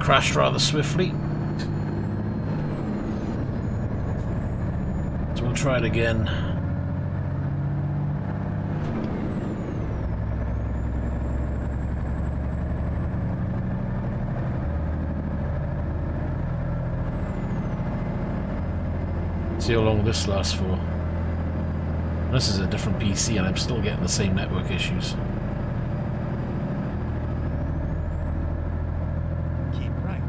crashed rather swiftly. So we'll try it again. See how long this lasts for. This is a different PC and I'm still getting the same network issues. Keep right.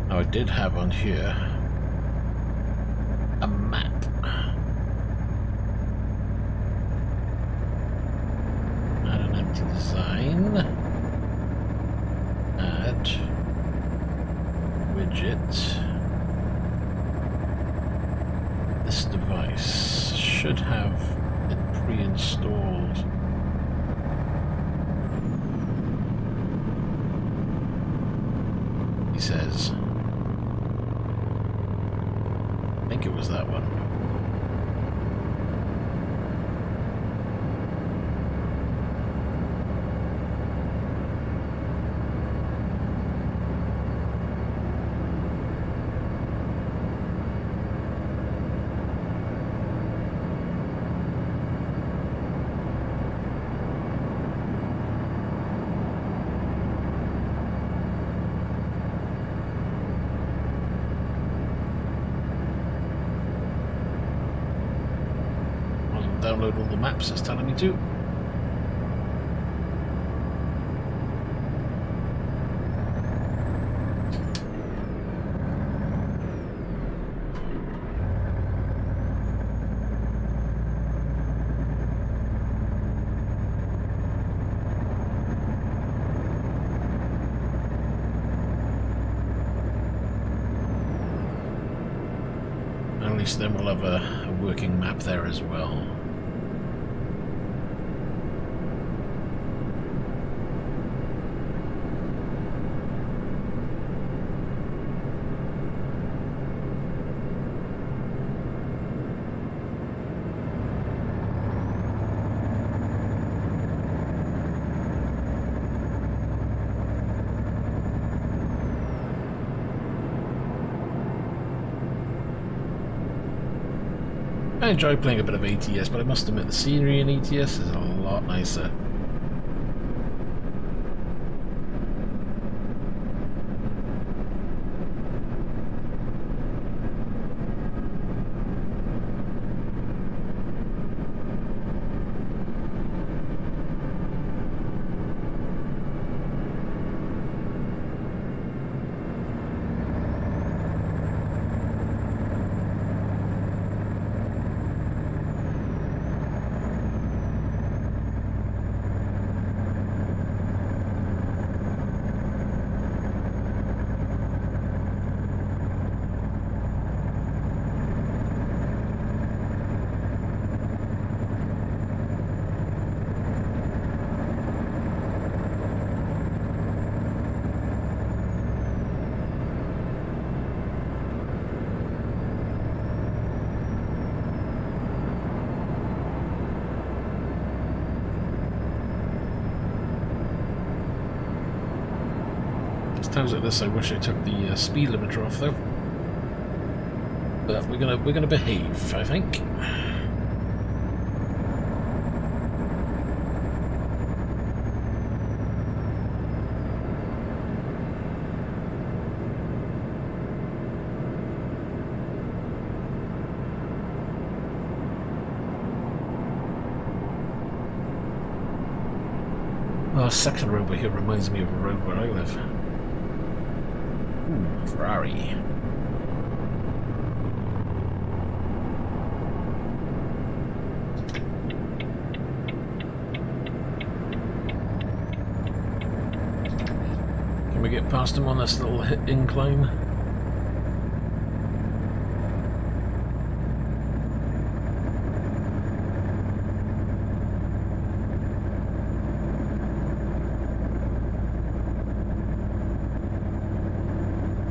Now I did have on here a map. Add an empty design. Add widget. This device should have it pre-installed. He says. I think it was that one. Download all the maps it's telling me to. At least then we'll have a working map there as well. I enjoy playing a bit of ATS, but I must admit the scenery in ATS is a lot nicer. Times like this, I wish I took the speed limiter off, though. But we're gonna behave, I think. Oh, a second road over here reminds me of a road where I live. Ooh, Ferrari. Can we get past him on this little incline?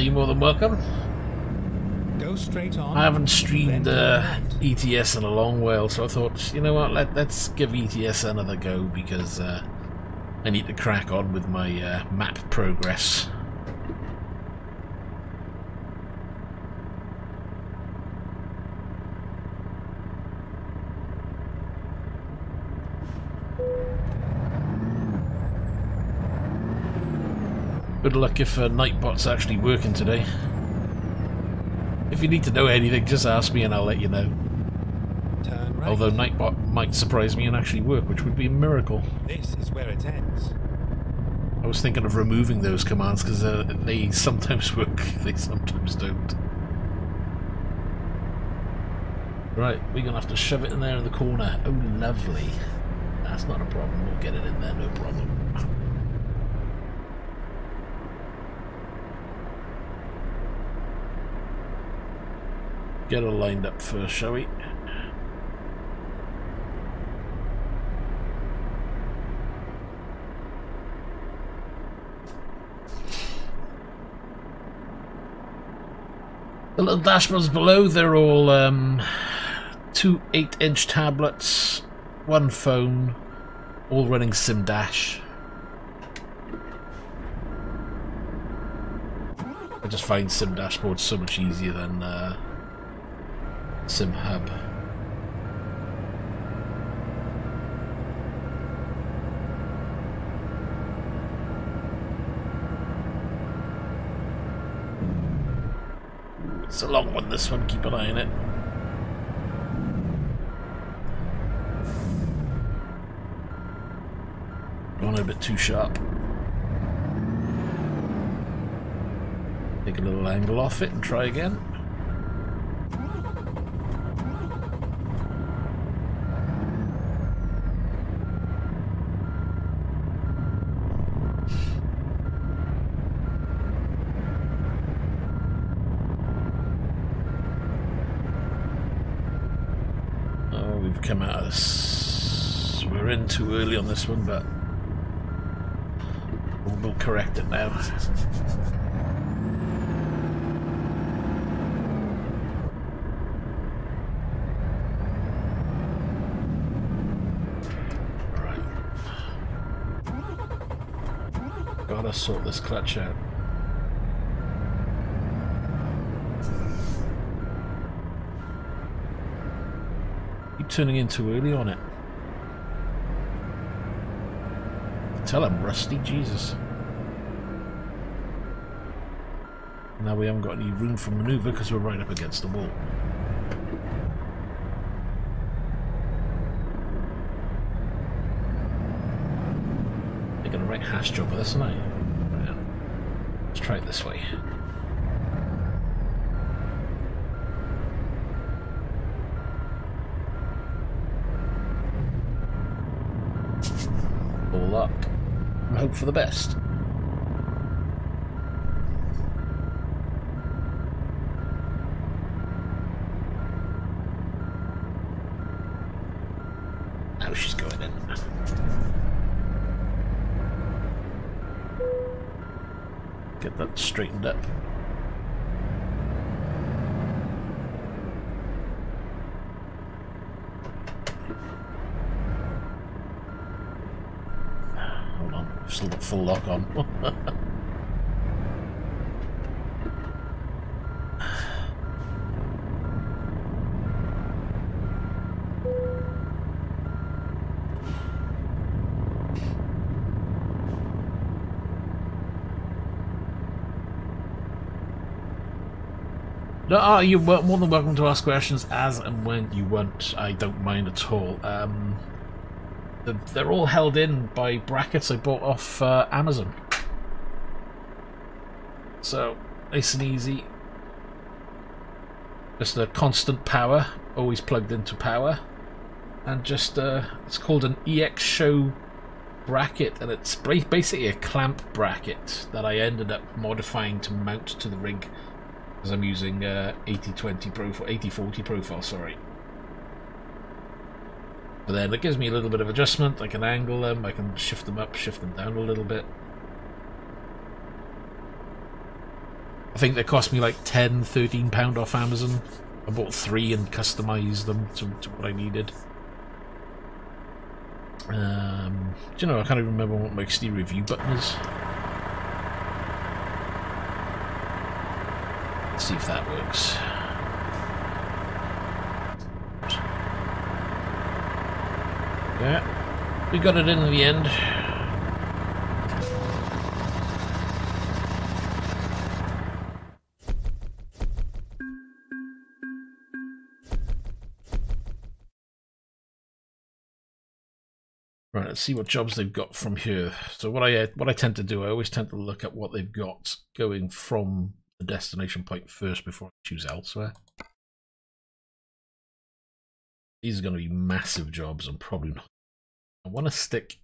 you're more than welcome. Go straight on. I haven't streamed ETS in a long while, so I thought, you know what, let's give ETS another go, because I need to crack on with my map progress. Good luck if Nightbot's actually working today. If you need to know anything, just ask me and I'll let you know. Turn right. Although Nightbot might surprise me and actually work, which would be a miracle. This is where it ends. I was thinking of removing those commands because they sometimes work, they sometimes don't. Right, we're going to have to shove it in there in the corner. Oh, lovely. That's not a problem. We'll get it in there, no problem. Get her lined up first, shall we? The little dashboards below, they're all 2 8-inch tablets, 1 phone, all running SimDash. I just find SimDashboard so much easier than SimHub. It's a long one, this one, keep an eye on it. Gone a bit too sharp. Take a little angle off it and try again. Come out of this. We're in too early on this one, but we'll correct it now. Right. Gotta sort this clutch out. Turning in too early on it. Tell I'm rusty, Jesus. Now we haven't got any room for manoeuvre because we're right up against the wall. They're gonna right hash job of this, aren't they? Right. Let's try it this way. Luck and hope for the best. Now she's going in. Get that straightened up. Still got full lock on. No, you're more than welcome to ask questions as and when you want. I don't mind at all. They're all held in by brackets I bought off Amazon. So, nice and easy. Just a constant power, always plugged into power. And just, it's called an EX Show bracket, and it's basically a clamp bracket that I ended up modifying to mount to the rig. Because I'm using 80/20 profile, 80/40 profile, sorry. But then it gives me a little bit of adjustment. I can angle them, I can shift them up, shift them down a little bit. I think they cost me like £10–13 off Amazon. I bought 3 and customized them to what I needed. Do you know, I can't even remember what my exterior view button is. Let's see if that works. Yeah, we got it in the end. Right, let's see what jobs they've got from here. So what I tend to do, I always tend to look at what they've got going from the destination point first before I choose elsewhere. These are going to be massive jobs and probably not. I want to stick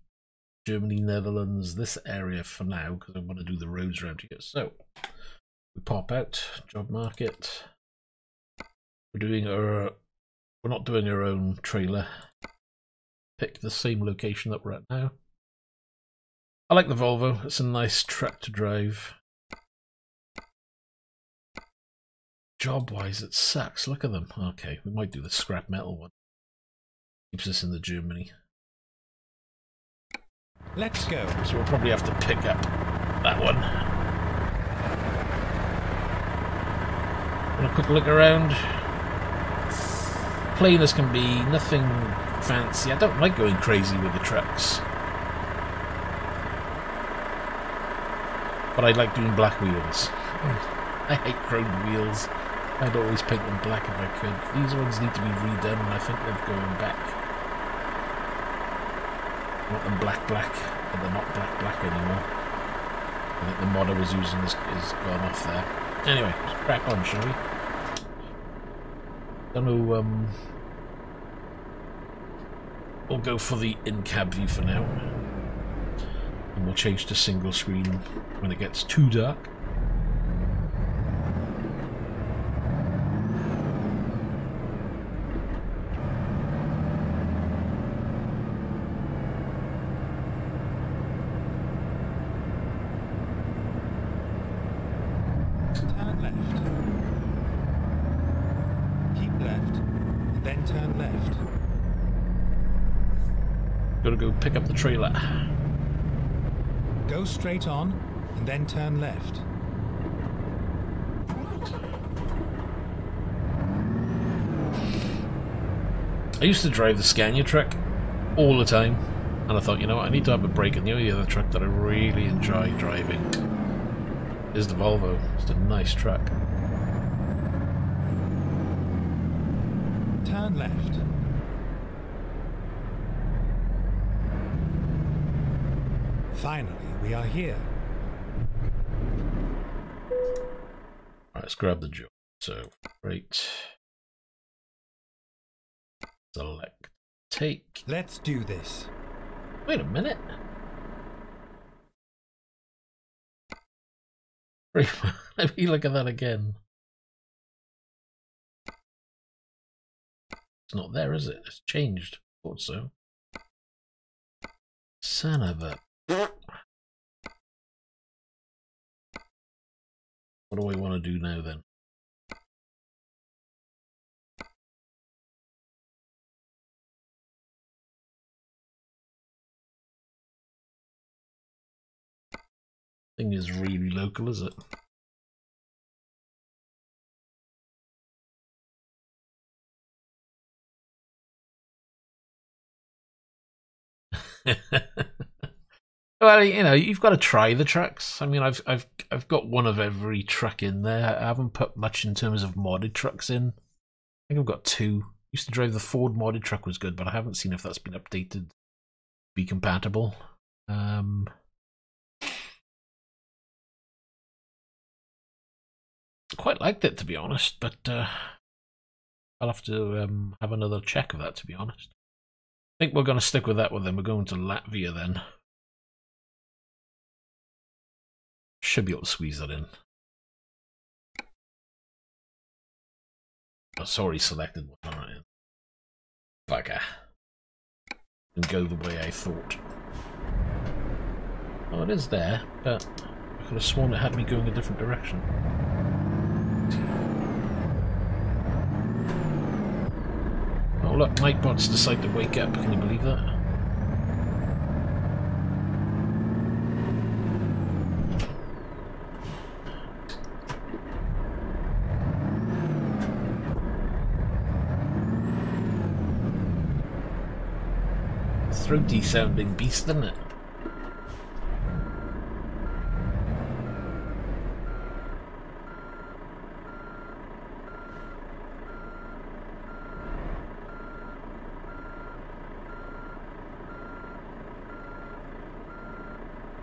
Germany, Netherlands, this area for now because I want to do the roads around here. So we pop out job market. We're not doing our own trailer. Pick the same location that we're at now. I like the Volvo. It's a nice truck to drive. Job-wise, it sucks. Look at them. Okay, we might do the scrap metal one. Keeps us in the Germany. Let's go. So we'll probably have to pick up that one. Want a quick look around. Plain as can be, nothing fancy. I don't like going crazy with the trucks. But I like doing black wheels. I hate chromed wheels. I'd always paint them black if I could. These ones need to be redone and I think they're going back. I want them black, but they're not black anymore. I think the mod I was using is gone off there. Anyway, let's crack on, shall we? Don't know, we'll go for the in-cab view for now. And we'll change to single screen when it gets too dark. Turn left. Keep left, and then turn left. Gotta go pick up the trailer. Go straight on, and then turn left. I used to drive the Scania truck all the time, and I thought, you know what, I need to have a break. And the only other truck that I really enjoy driving is the Volvo. It's a nice truck. Turn left. Finally, we are here. Alright, let's grab the job. So, right. Select. Take. Let's do this. Wait a minute. Let me look at that again. It's not there, is it? It's changed. Thought so. Son of a... What do I want to do now then? Thing is really local, is it? Well, you know, you've got to try the trucks. I mean, I've got one of every truck in there. I haven't put much in terms of modded trucks in. I think I've got 2. Used to drive the Ford modded truck, was good, but I haven't seen if that's been updated to be compatible. Quite liked it, to be honest, but I'll have to have another check of that, to be honest. I think we're going to stick with that one then. We're going to Latvia then. Should be able to squeeze that in. It's already selected one. Alright. Bugger. Didn't go the way I thought. Oh, it is there, but I could have sworn it had me going a different direction. Oh look, Nightbots decide to wake up. Can you believe that? Throaty sounding beast, isn't it?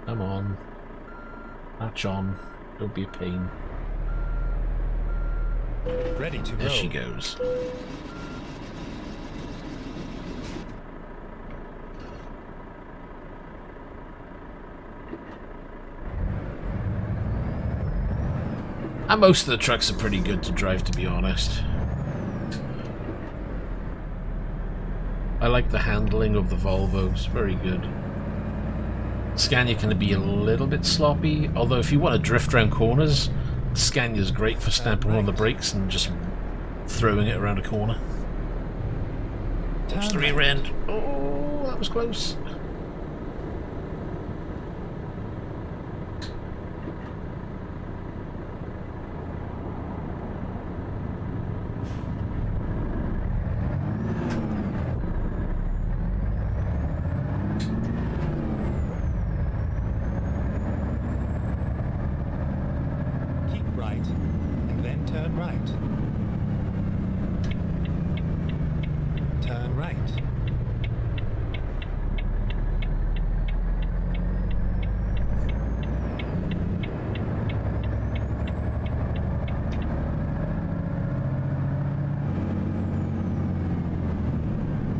Come on. Latch on. Don't be a pain. Ready to There roll. she goes. And most of the trucks are pretty good to drive, to be honest. I like the handling of the Volvos, very good. Scania can be a little bit sloppy, although if you want to drift around corners, Scania's great for stamping on the brakes and just throwing it around a corner. Watch the rear end. Oh, that was close.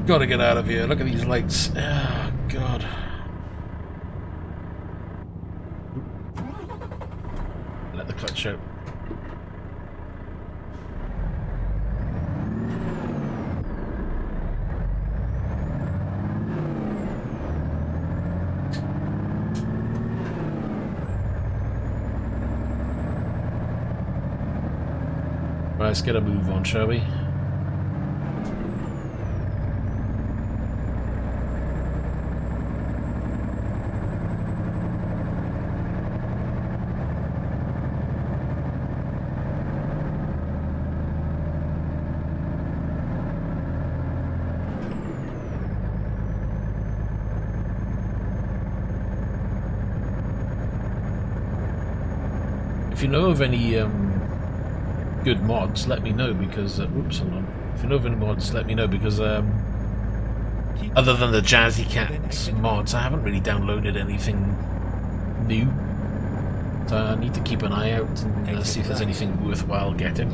Gotta get out of here. Look at these lights. Oh, God. Let the clutch out. Right, let's get a move on, shall we? If you know of any good mods, let me know because oops, hold on. If you know of any mods, let me know because other than the Jazzy Cats mods, I haven't really downloaded anything new. So I need to keep an eye out and see if there's anything worthwhile getting.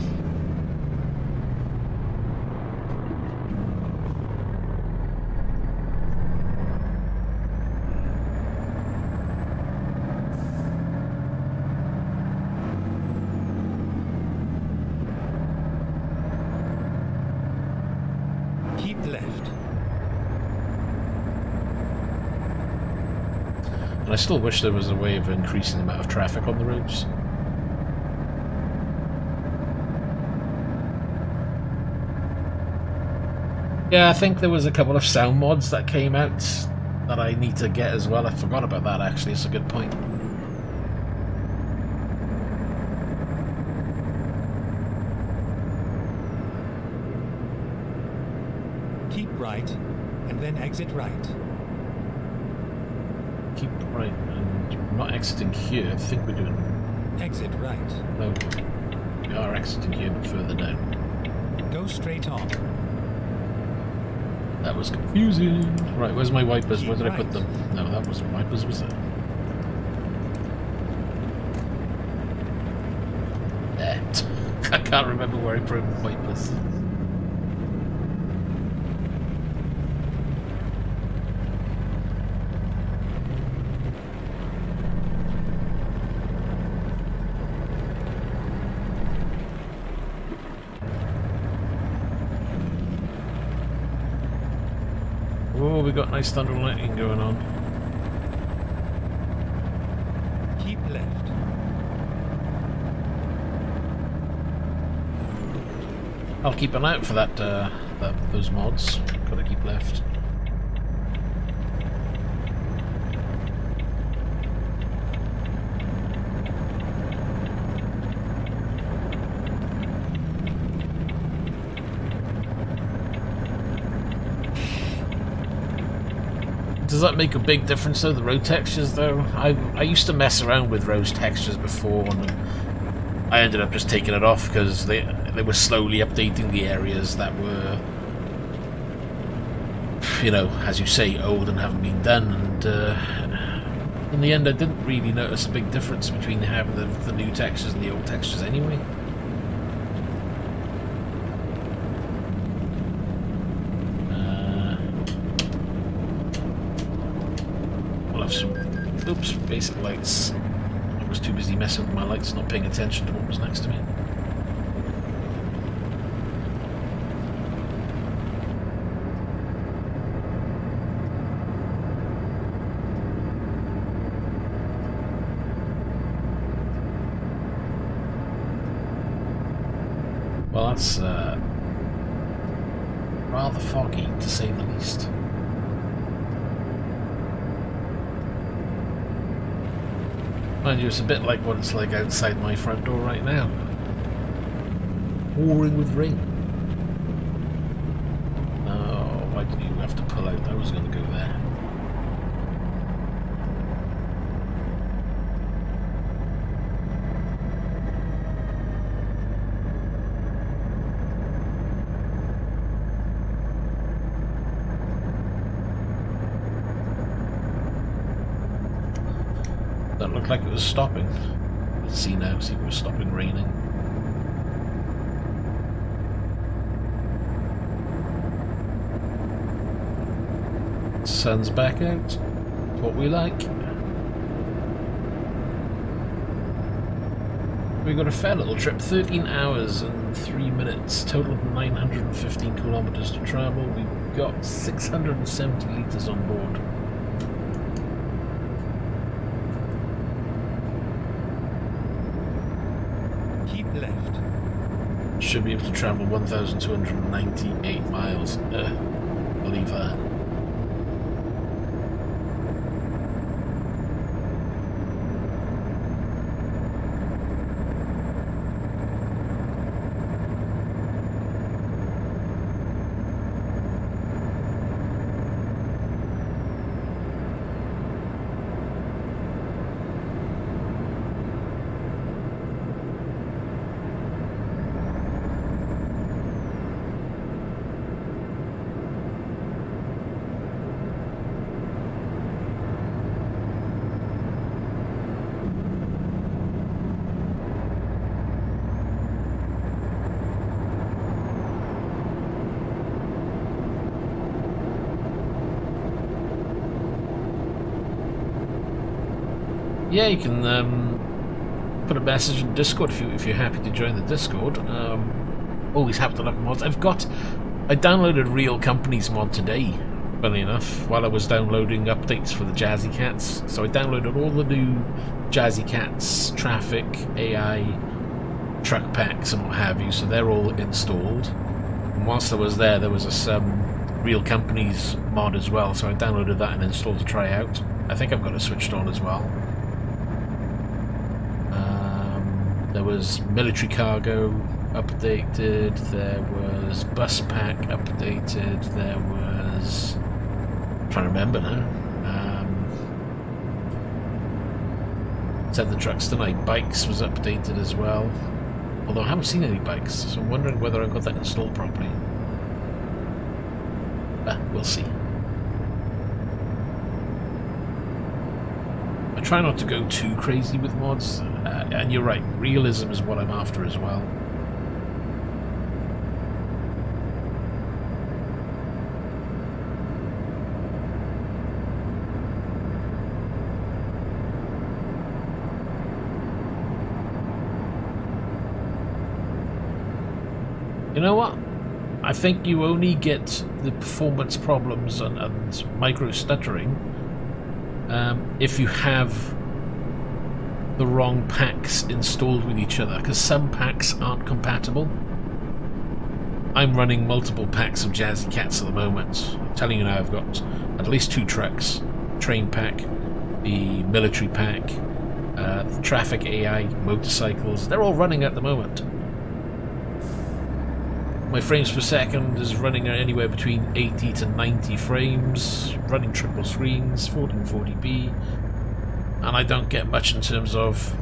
I still wish there was a way of increasing the amount of traffic on the roads. Yeah, I think there was a couple of sound mods that came out that I need to get as well. I forgot about that actually, it's a good point. Keep right, and then exit right. Keep right, and we're not exiting here. I think we're doing... Exit right. No, we are exiting here, but further down. Go straight on. That was confusing. Right, where's my wipers? Where did I put them? No, that wasn't wipers, was it? There. I can't remember where I put wipers. Oh, we got nice thunder and lightning going on. Keep left. I'll keep an eye out for those mods. Gotta keep left. Does that make a big difference though, the road textures though? I used to mess around with road textures before and I ended up just taking it off because they were slowly updating the areas that were, you know, as you say, old and haven't been done, and in the end I didn't really notice a big difference between having the new textures and the old textures anyway. Oops, basic lights. I was too busy messing with my lights, not paying attention to what was next to me. Well, that's rather foggy, to say the least. Mind you, it's a bit like what it's like outside my front door right now. Pouring with rain. Oh, why did you have to pull out? I was going to go there. That looked like it was stopping. Let's see now, see if it was stopping raining. Sun's back out. What we like. We got a fair little trip, 13 hours and 3 minutes, total of 915 kilometers to travel. We've got 670 litres on board. Should be able to travel 1,298 miles. Believe that. Yeah, you can put a message in Discord if you're happy to join the Discord. Always happy to look at mods. I downloaded Real Companies mod today, funny enough, while I was downloading updates for the Jazzy Cats. So I downloaded all the new Jazzy Cats, traffic, AI, truck packs and what have you, so they're all installed. And whilst I was there was a Real Companies mod as well, so I downloaded that and installed to try out. I think I've got it switched on as well. There was military cargo updated, there was bus pack updated, there was... I'm trying to remember now. Said the trucks tonight, bikes was updated as well. Although I haven't seen any bikes, so I'm wondering whether I've got that installed properly. We'll see. I try not to go too crazy with mods, and you're right, realism is what I'm after as well. You know what? I think you only get the performance problems and micro stuttering if you have the wrong packs installed with each other, because some packs aren't compatible. I'm running multiple packs of Jazzy Cats at the moment. I'm telling you now, I've got at least 2 trucks, train pack, the military pack, the traffic AI, motorcycles. They're all running at the moment. My frames per second is running anywhere between 80 to 90 frames, running triple screens, 1440p, and I don't get much in terms of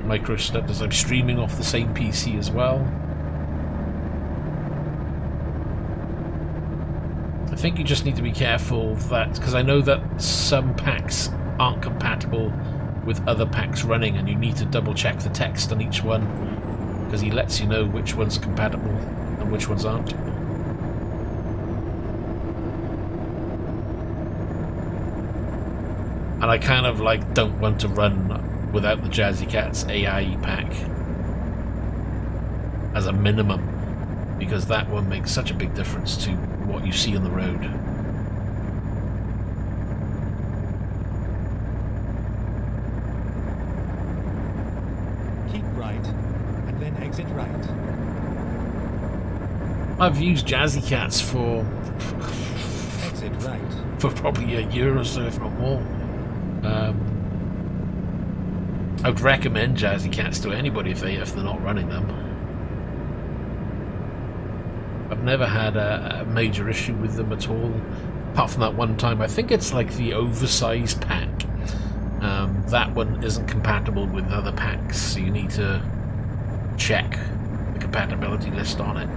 micro stuff as I'm streaming off the same PC as well. I think you just need to be careful that, because I know that some packs aren't compatible with other packs running, and you need to double check the text on each one, because he lets you know which ones are compatible and which ones aren't. And I kind of like don't want to run without the Jazzy Cats AI pack as a minimum, because that one makes such a big difference to what you see on the road. Keep right, and then exit right. I've used Jazzy Cats for Exit right. for probably a year or so, if not more. I would recommend Jazzy Cats to anybody if they're not running them. I've never had a major issue with them at all, apart from that one time. I think it's like the oversized pack. That one isn't compatible with other packs, so you need to check the compatibility list on it.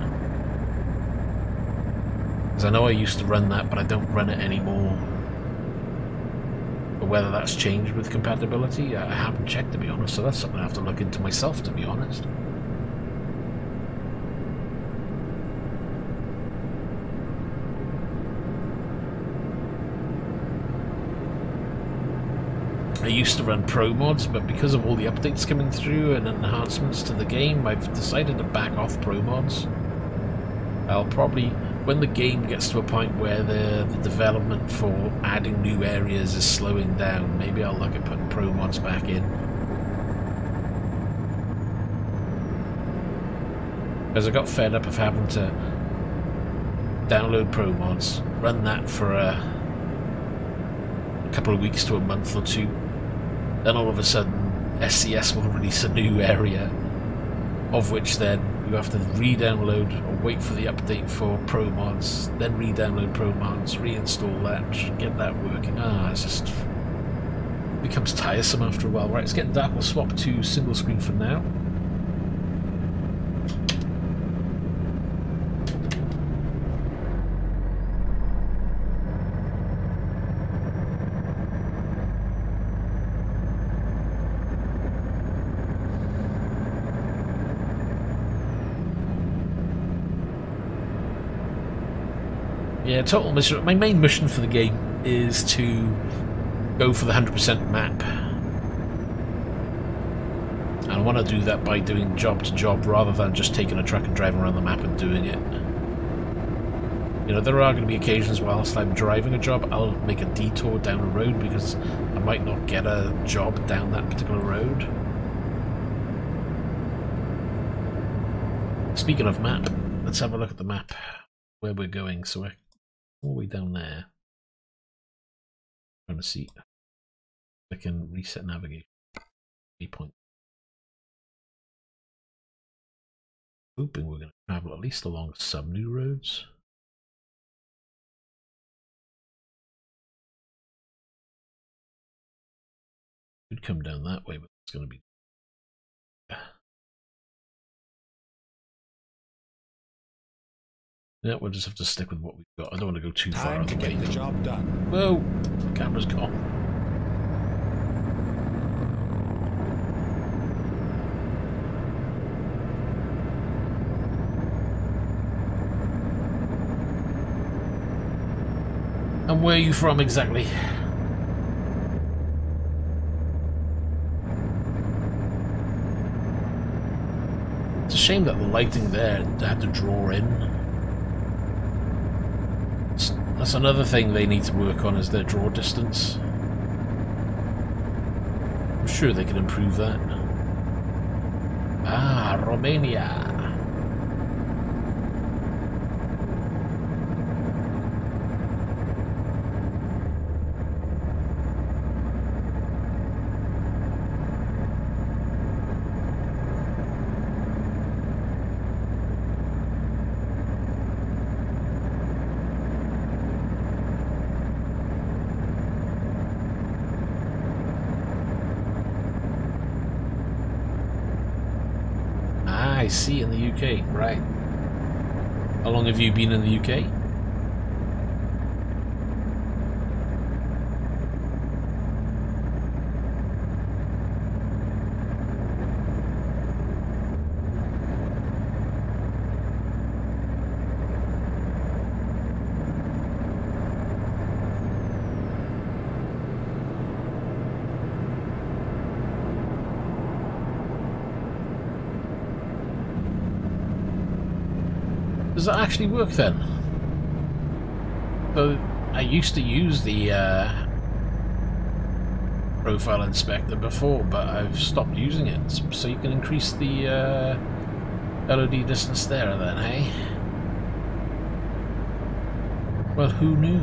Because I know I used to run that, but I don't run it anymore. But whether that's changed with compatibility, I haven't checked, to be honest, so that's something I have to look into myself, to be honest. I used to run pro mods, but because of all the updates coming through and enhancements to the game, I've decided to back off pro mods. I'll probably, when the game gets to a point where the development for adding new areas is slowing down, maybe I'll look at putting pro mods back in. Because I got fed up of having to download pro mods, run that for a couple of weeks to a month or two. Then all of a sudden SCS will release a new area, of which then you have to re-download or wait for the update for pro mods, then re-download pro mods, reinstall that, get that working. It's just becomes tiresome after a while. Right, it's getting dark. We'll swap to single screen for now. Yeah, total mission. My main mission for the game is to go for the 100% map. And I want to do that by doing job to job rather than just taking a truck and driving around the map and doing it. You know, there are going to be occasions whilst I'm driving a job, I'll make a detour down a road because I might not get a job down that particular road. Speaking of map, let's have a look at the map where we're going. So we're all the way down there. Trying to see if I can reset navigation. Waypoint. Hoping we're going to travel at least along some new roads. Could come down that way, but it's going to be. Yeah, we'll just have to stick with what we've got. I don't want to go too far out of the way. Get the job done. Whoa, the camera's gone. And where are you from exactly? It's a shame that the lighting there had to draw in. That's another thing they need to work on, is their draw distance. I'm sure they can improve that. Ah, Romania. I see, in the UK, right. How long have you been in the UK? Does that actually work then? So I used to use the profile inspector before, but I've stopped using it. So you can increase the LOD distance there then, hey? Well, who knew?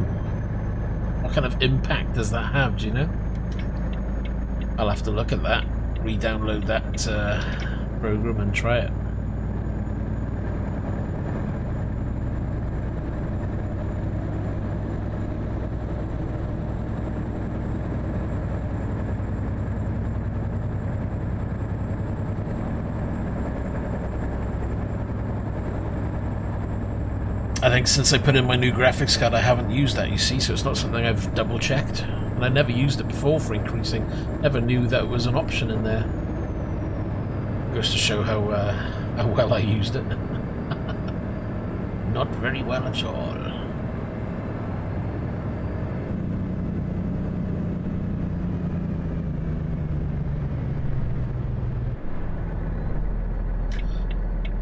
What kind of impact does that have, do you know? I'll have to look at that, re-download that program and try it. I think since I put in my new graphics card I haven't used that, you see, so it's not something I've double checked. And I never used it before for increasing, never knew that was an option in there. Goes to show how well I used it. Not very well at all.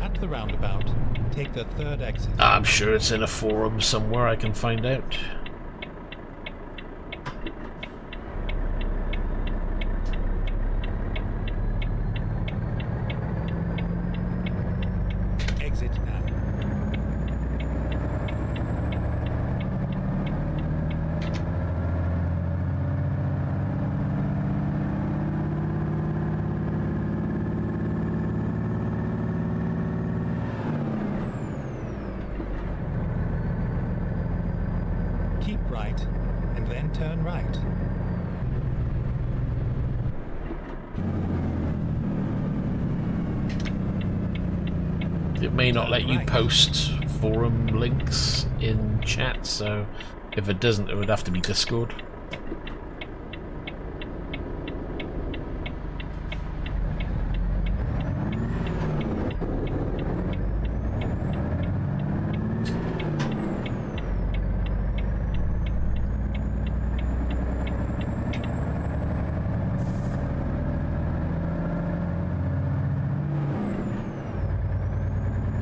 At the roundabout, take the third exit. I'm sure it's in a forum somewhere I can find out. Exit now. Keep right, and then turn right. It may not let you post forum links in chat, so if it doesn't, it would have to be Discord.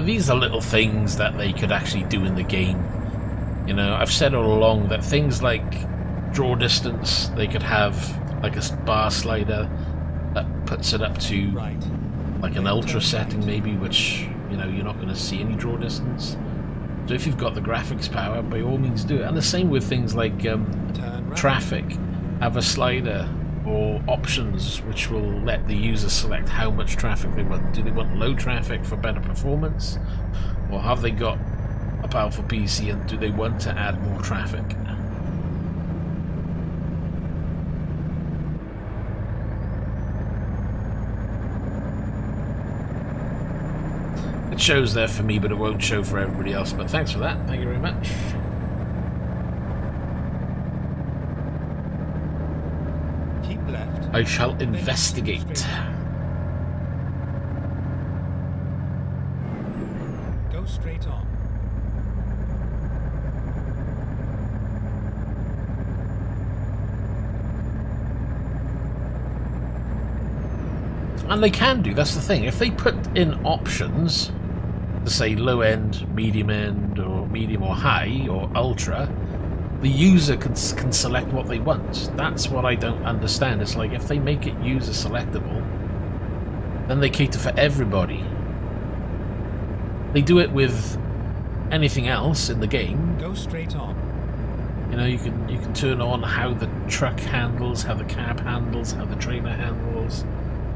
These are little things that they could actually do in the game. You know, I've said all along that things like draw distance, they could have like a bar slider that puts it up to like an ultra setting maybe, which, you know, you're not going to see any draw distance. So if you've got the graphics power, by all means do it. And the same with things like traffic. Have a slider or options which will let the user select how much traffic they want. Do they want low traffic for better performance, or have they got a powerful PC and do they want to add more traffic? It shows there for me, but it won't show for everybody else. But thanks for that. Thank you very much. I shall investigate. Go straight on. And they can do, that's the thing. If they put in options to say low end, or medium or high, or ultra, the user can select what they want. That's what I don't understand. It's like if they make it user selectable, then they cater for everybody. They do it with anything else in the game. Go straight on. You know, you can turn on how the truck handles, how the cab handles, how the trailer handles.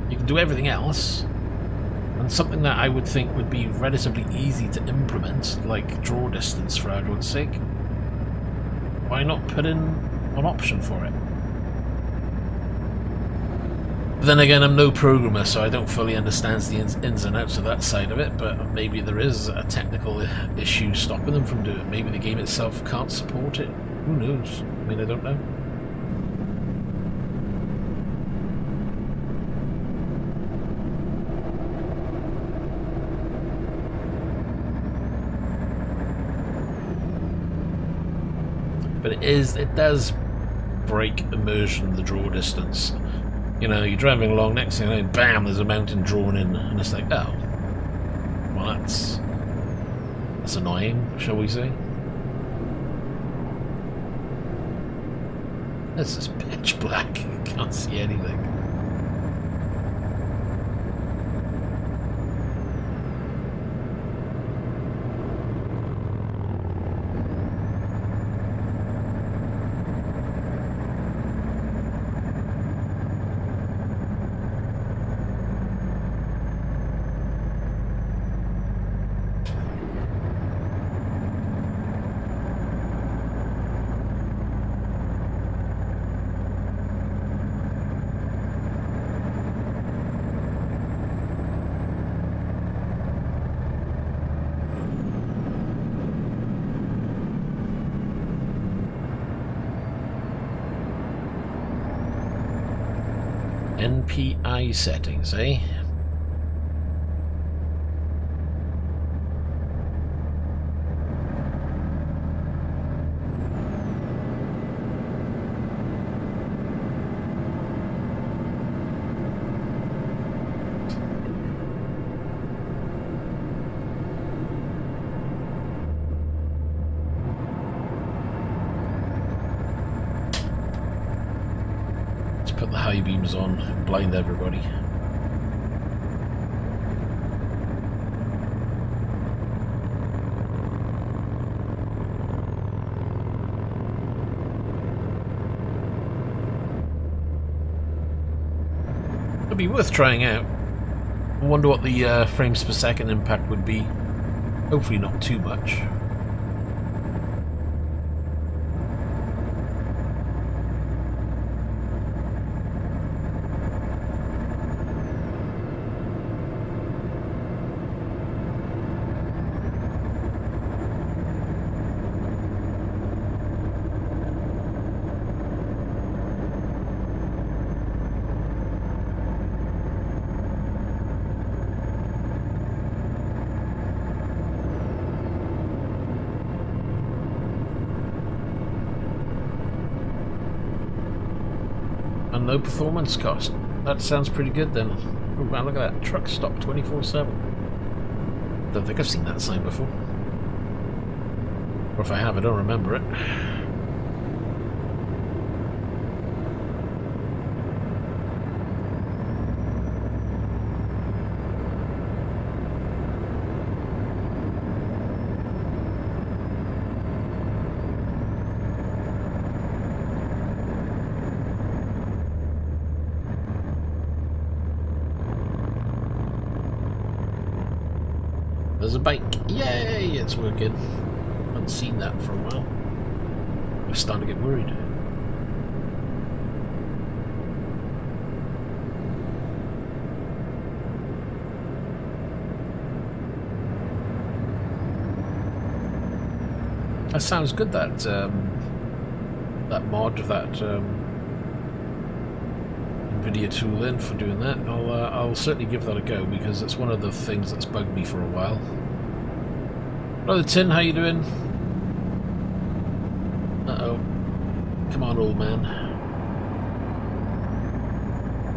You can do everything else. And something that I would think would be relatively easy to implement, like draw distance for argument's sake. Why not put in an option for it? But then again, I'm no programmer, so I don't fully understand the ins and outs of that side of it, but maybe there is a technical issue stopping them from doing it. Maybe the game itself can't support it. Who knows? I mean, I don't know. But it does break immersion, the draw distance. You know, you're driving along, next thing you know, bam, there's a mountain drawn in, and it's like, oh, well, that's annoying, shall we say? This is pitch black, you can't see anything. NPI settings, eh? Put the high beams on, blind everybody. It'd be worth trying out. I wonder what the frames per second impact would be. Hopefully not too much. And no performance cost. That sounds pretty good then. Oh wow, look at that. Truck stop 24/7. Don't think I've seen that sign before. Or if I have, I don't remember it. There's a bike. Yay! It's working. I haven't seen that for a while. I'm starting to get worried. That sounds good. That that mod, that NVIDIA tool in for doing that. I'll certainly give that a go because it's one of the things that's bugged me for a while. Hello Tin, how you doing? Uh-oh. Come on, old man.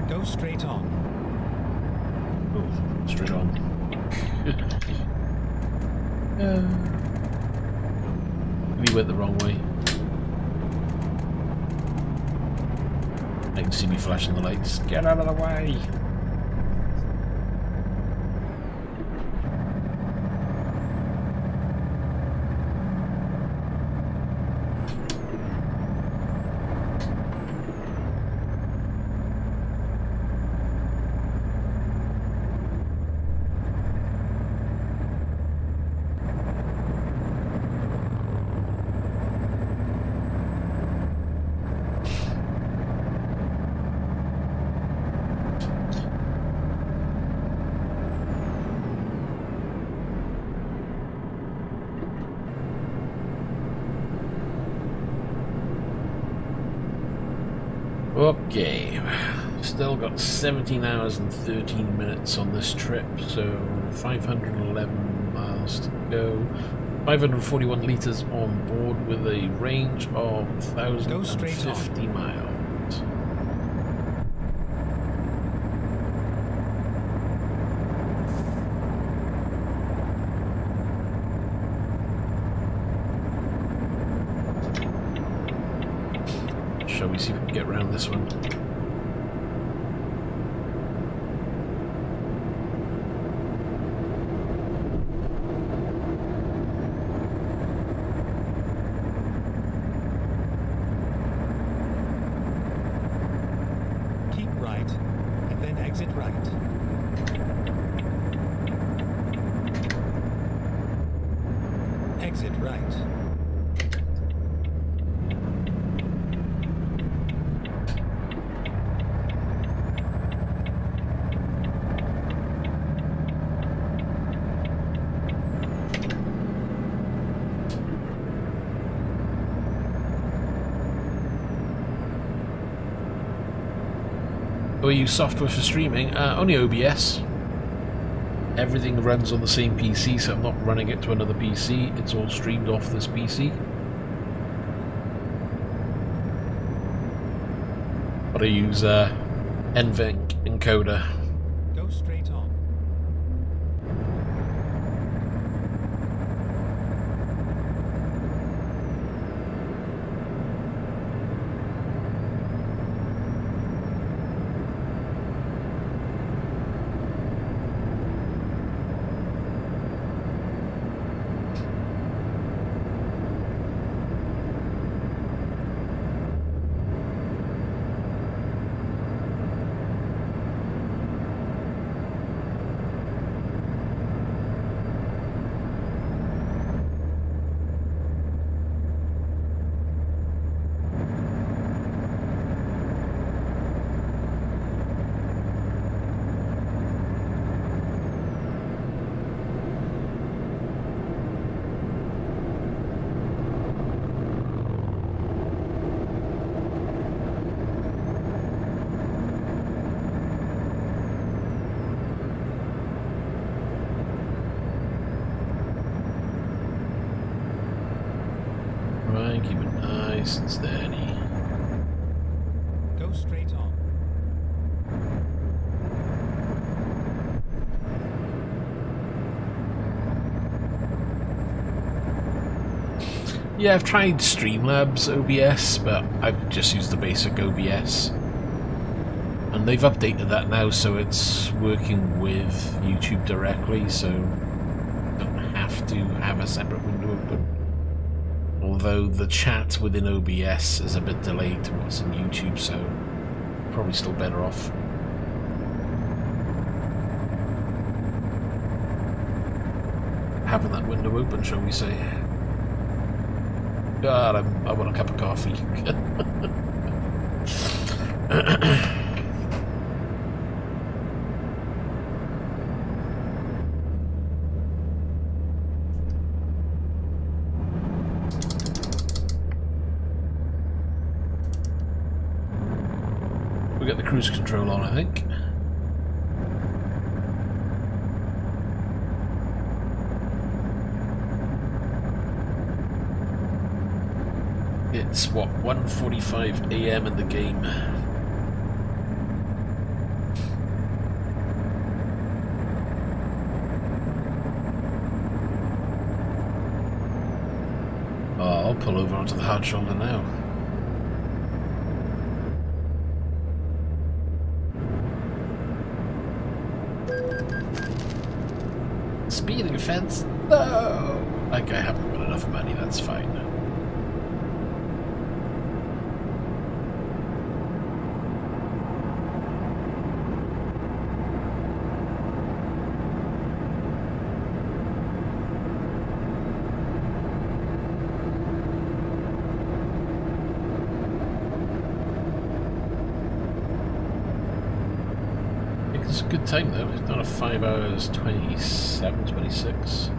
Go straight on. Oh, straight on. We went the wrong way. I can see me flashing the lights. Get out of the way! Okay, still got 17 hours and 13 minutes on this trip, so 511 miles to go. 541 litres on board with a range of 1,050 miles. Shall we see if we can get around this one? Keep right, and then exit right. Exit right. We use software for streaming, only OBS. Everything runs on the same PC, so I'm not running it to another PC. It's all streamed off this PC. But I use NVENC encoder. Go straight on. Right, keep it nice and steady. Go straight on. Yeah, I've tried Streamlabs OBS, but I've just used the basic OBS. And they've updated that now, so it's working with YouTube directly, so you don't have to have a separate window open. Although the chat within OBS is a bit delayed to what's in YouTube, so probably still better off. Having that window open, shall we say. God, I want a cup of coffee. We got the cruise control on, I think. It's what, 1:45 AM in the game. Oh, I'll pull over onto the hard shoulder now. Speeding offense? No! Like I haven't got enough money, that's fine. It's a good time though, it's not a 5 hours 27, 26.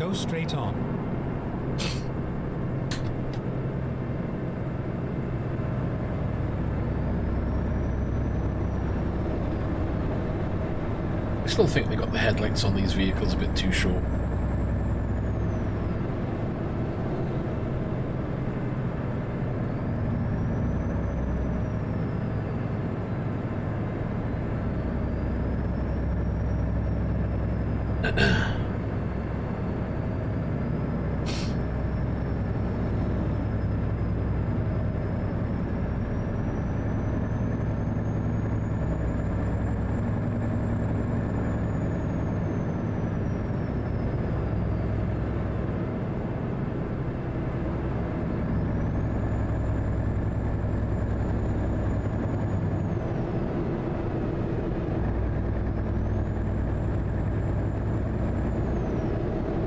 Go straight on. I still think they got the headlights on these vehicles a bit too short.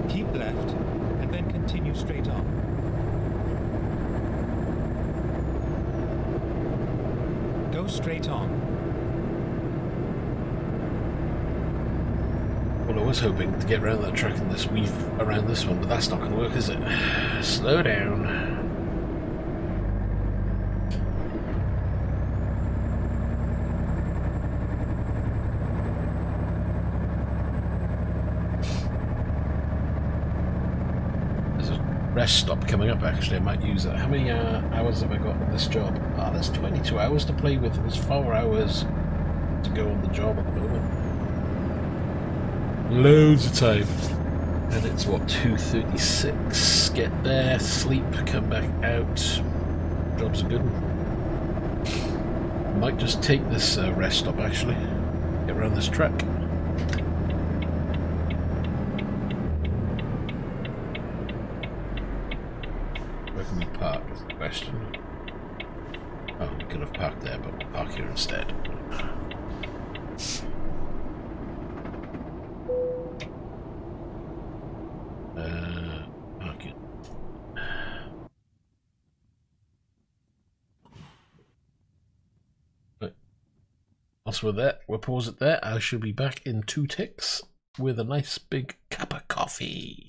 Keep left, and then continue straight on. Go straight on. Well, I was hoping to get around that track and this weave around this one, but that's not going to work, is it? Slow down. Rest stop coming up, actually. I might use it. How many hours have I got on this job? Ah, there's 22 hours to play with. There's 4 hours to go on the job at the moment. Loads of time. And it's, what, 2:36. Get there, sleep, come back out. Job's a good one. Might just take this rest stop, actually. Get around this track. Park is the question. Oh, we could have parked there, but we'll park here instead. Park it. Right. Whilst we're there, we'll pause it there. I shall be back in 2 ticks with a nice big cup of coffee.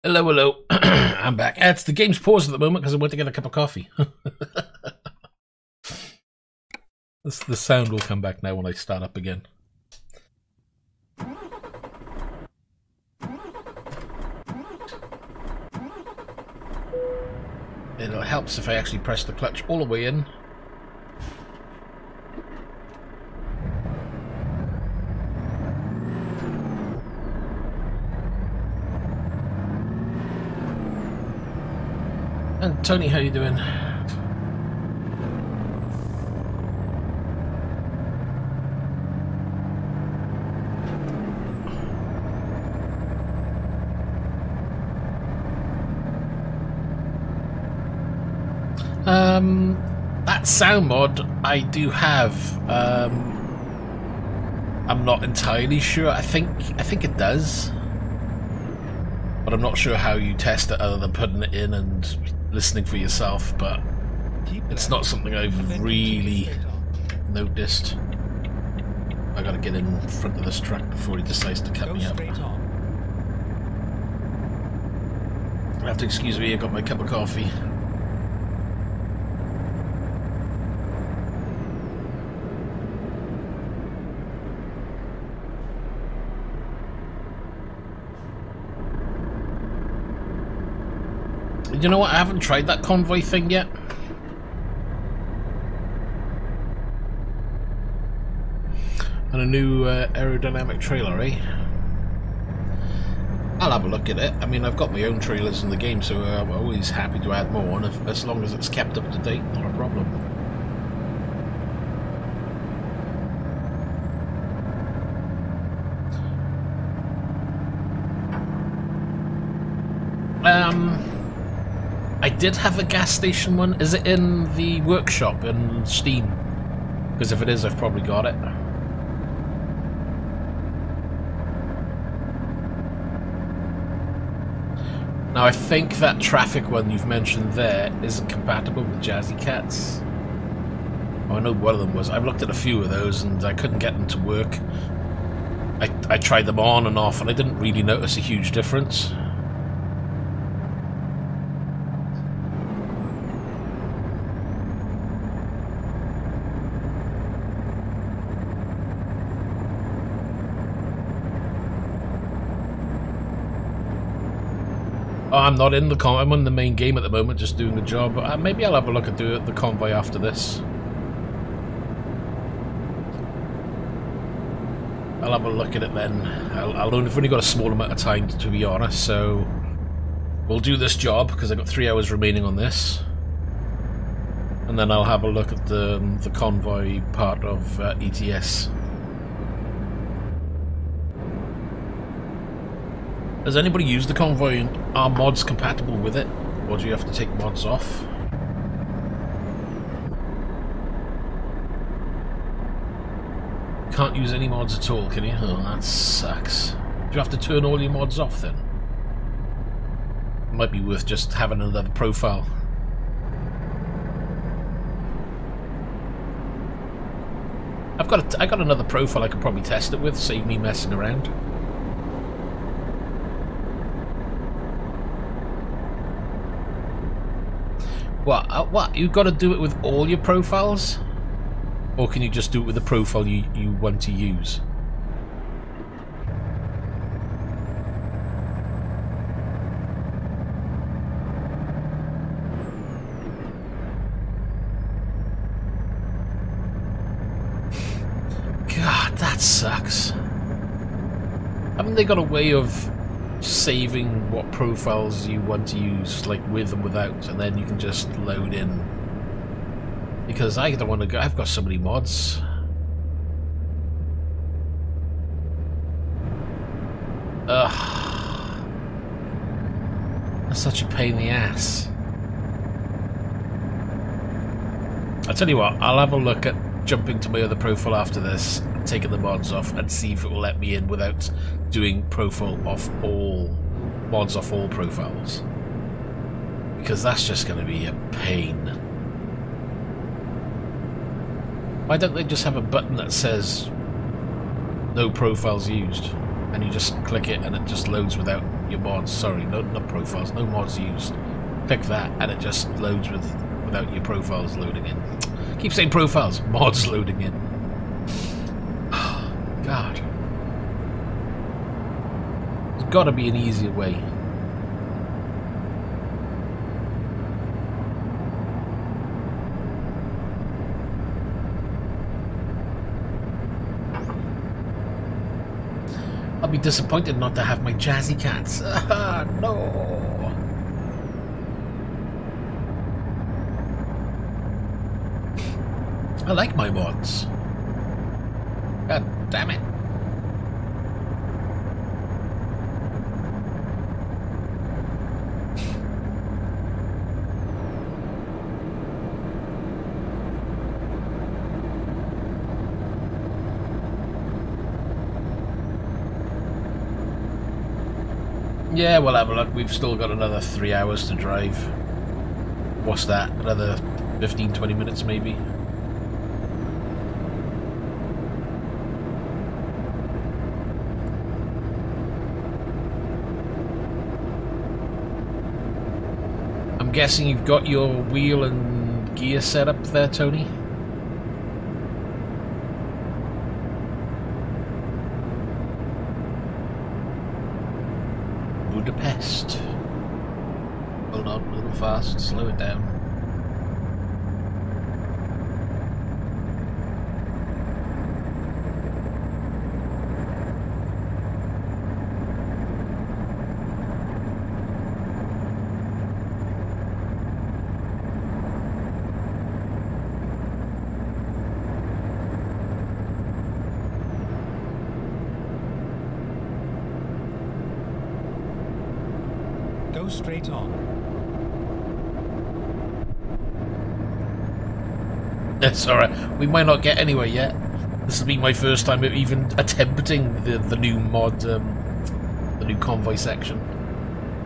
Hello, hello. I'm back. It's the game's paused at the moment because I went to get a cup of coffee. The sound will come back now when I start up again. It helps if I actually press the clutch all the way in. And Tony, how you doing? That sound mod I do have. I'm not entirely sure. I think it does, but I'm not sure how you test it other than putting it in and listening for yourself. But it's not something I've really noticed. I gotta get in front of this truck before he decides to cut me up. I have to excuse me. I got my cup of coffee. You know what? I haven't tried that convoy thing yet. And a new aerodynamic trailer, eh? I'll have a look at it. I mean, I've got my own trailers in the game, so I'm always happy to add more, and as long as it's kept up to date, not a problem. I did have a gas station one. Is it in the workshop in Steam? Because if it is, I've probably got it. Now, I think that traffic one you've mentioned there isn't compatible with Jazzy Cats. Oh, I know one of them was. I've looked at a few of those and I couldn't get them to work. I tried them on and off and I didn't really notice a huge difference. Oh, I'm not in the I'm on the main game at the moment, just doing the job. Maybe I'll have a look at the convoy after this. I'll have a look at it then. I've only got a small amount of time, to be honest, so we'll do this job because I've got 3 hours remaining on this, and then I'll have a look at the convoy part of ETS. Has anybody used the convoy and are mods compatible with it? Or do you have to take mods off? Can't use any mods at all, can you? Oh, that sucks. Do you have to turn all your mods off then? It might be worth just having another profile. I got another profile I could probably test it with, save me messing around. What? You've got to do it with all your profiles? Or can you just do it with the profile you want to use? God, that sucks. Haven't they got a way of saving what profiles you want to use, like with and without, and then you can just load in? Because I don't want to go. I've got so many mods. Ugh, that's such a pain in the ass. I'll tell you what, I'll have a look at jumping to my other profile after this, taking the mods off, and see if it will let me in without doing profile off all mods off all profiles, because that's just going to be a pain. Why don't they just have a button that says no profiles used, and you just click it and it just loads without your mods. Sorry, no, not profiles. No mods used. Click that, and it just loads without your profiles loading in. Keep saying profiles. Mods loading in. God. There's got to be an easier way. I'll be disappointed not to have my jazzy cats. No. I like my mods. God damn it. Yeah, we'll have a look. We've still got another 3 hours to drive. What's that? Another 15-20 minutes maybe? I'm guessing you've got your wheel and gear set up there, Tony? Budapest. Hold on, a little fast, slow it down. Go straight on. That's alright. We might not get anywhere yet. This will be my first time of even attempting the new mod, the new convoy section.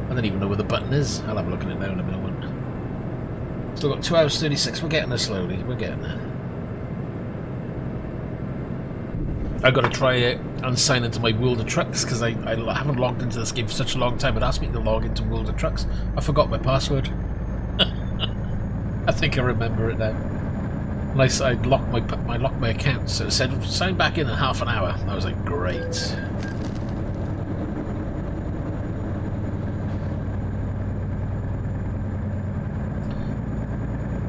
I don't even know where the button is. I'll have a look at it now in a moment. Still got 2 hours 36. We're getting there slowly. We're getting there. I've got to try it and sign into my World of Trucks because I haven't logged into this game for such a long time. It asked me to log into World of Trucks. I forgot my password. I think I remember it now. And I locked my account, so it said sign back in half an hour. I was like, great.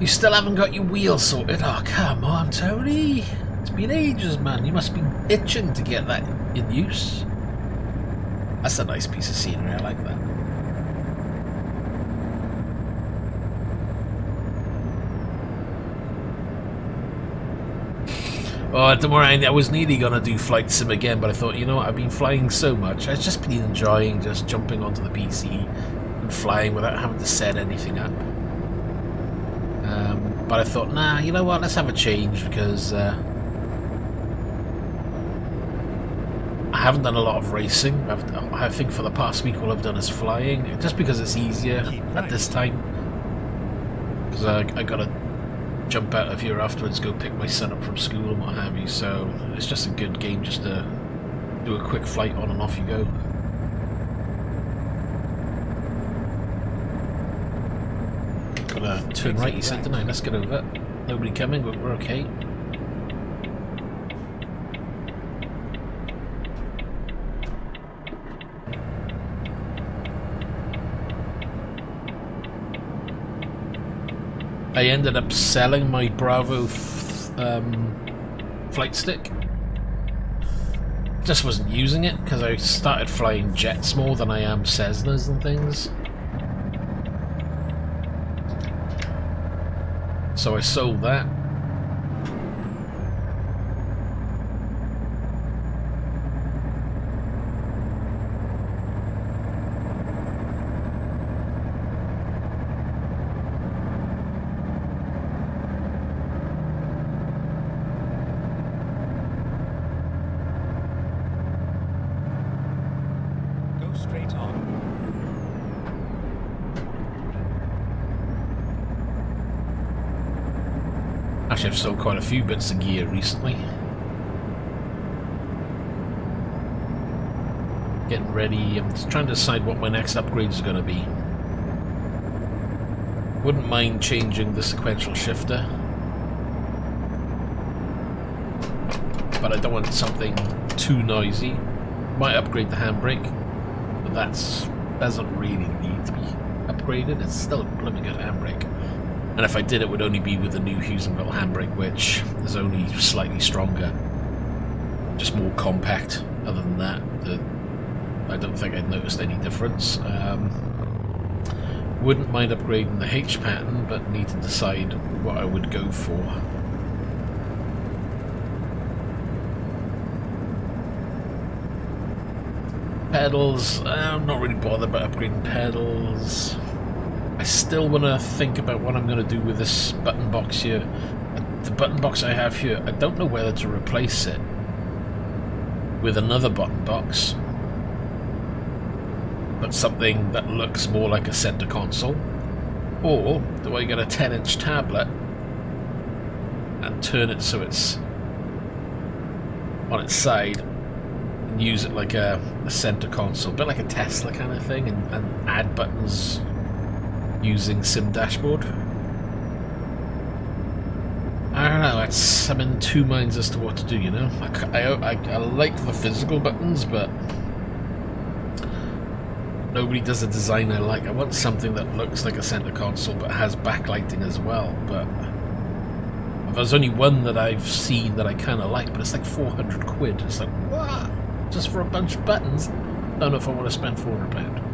You still haven't got your wheel sorted? Oh, come on, Tony. It's been ages, man. You must be itching to get that in use. That's a nice piece of scenery. I like that. Oh, don't worry. I was nearly going to do Flight Sim again, but I thought, you know what? I've been flying so much. I've just been enjoying just jumping onto the PC and flying without having to set anything up. But I thought, nah, you know what? Let's have a change because I haven't done a lot of racing. I think for the past week all I've done is flying, just because it's easier at this time. Because I gotta jump out of here afterwards, go pick my son up from school and what have you. So it's just a good game just to do a quick flight on and off you go. Gotta turn right, he said, didn't I? Let's get over. Nobody coming, but we're okay. I ended up selling my Bravo flight stick. Just wasn't using it because I started flying jets more than I am Cessnas and things. So I sold that. Actually, I've sold quite a few bits of gear recently. getting ready. I'm just trying to decide what my next upgrade is going to be. Wouldn't mind changing the sequential shifter, but I don't want something too noisy. Might upgrade the handbrake, but that doesn't really need to be upgraded. It's still a blooming good handbrake. And if I did, it would only be with the new Hughes & Built handbrake, which is only slightly stronger. Just more compact. Other than that, I don't think I'd noticed any difference. Wouldn't mind upgrading the H pattern, but need to decide what I would go for. Pedals, I'm not really bothered about upgrading pedals. I still want to think about what I'm going to do with this button box here. The button box I have here, I don't know whether to replace it with another button box, but something that looks more like a center console, or do I get a 10-inch tablet and turn it so it's on its side and use it like a center console, a bit like a Tesla kind of thing, and add buttons using Sim Dashboard. I don't know, I'm in two minds as to what to do, you know? I like the physical buttons, but nobody does a design I like. I want something that looks like a center console but has backlighting as well, but there's only one that I've seen that I kind of like, but it's like 400 quid. It's like, what? Just for a bunch of buttons? Don't know if I want to spend £400.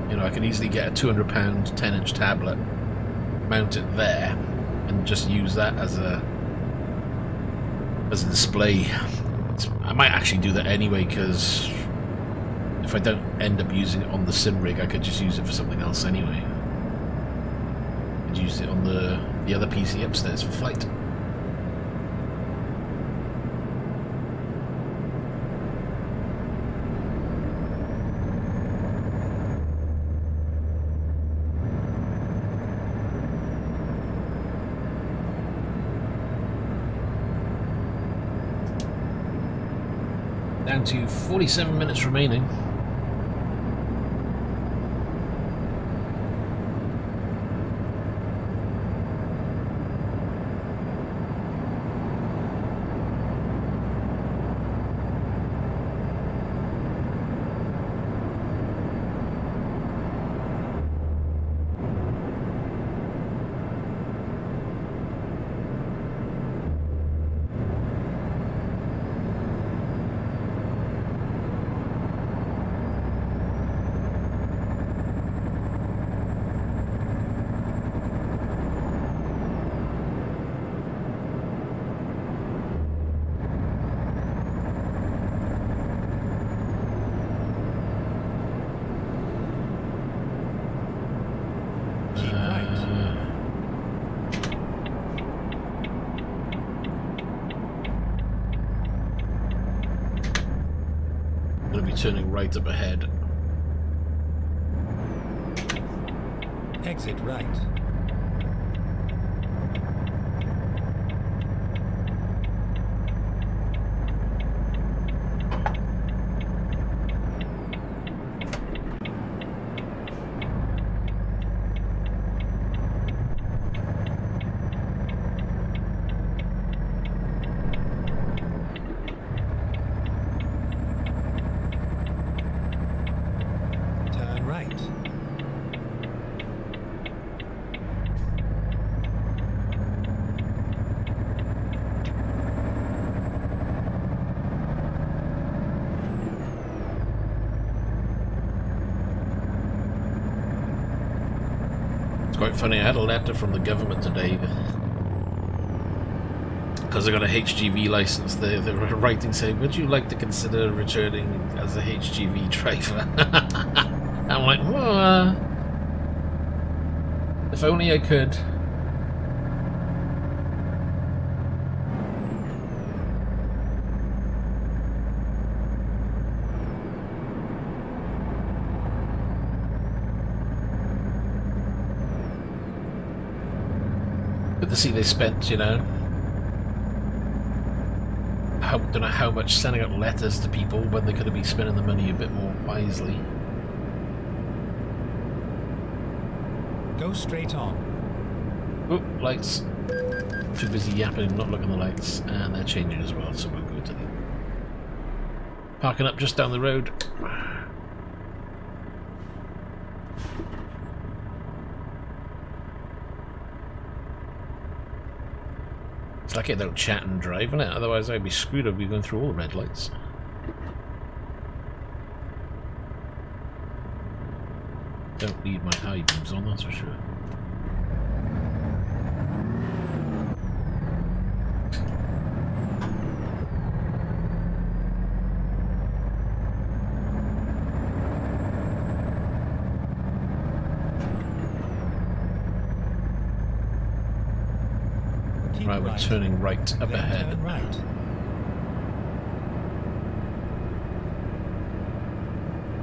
You know, I could easily get a £200 10-inch tablet, mount it there, and just use that as a display. I might actually do that anyway, because if I don't end up using it on the sim rig, I could just use it for something else anyway. I could use it on the other PC upstairs for flight. Down to 47 minutes remaining. Turning right up ahead. Exit right. Quite funny, I had a letter from the government today because I got a HGV license. They were writing saying, would you like to consider returning as a HGV driver? I'm like, well, if only I could. But to see they spent, you know, don't know how much sending out letters to people when they could have been spending the money a bit more wisely. Go straight on. Oh, lights. Too busy yapping, not looking at the lights, and they're changing as well, so we'll go to them. Parking up just down the road. It's lucky I don't chat and drive on it, otherwise I'd be screwed. I'd be going through all the red lights. Don't need my high beams on, that's for sure. Right, we're turning right up ahead. Turn right.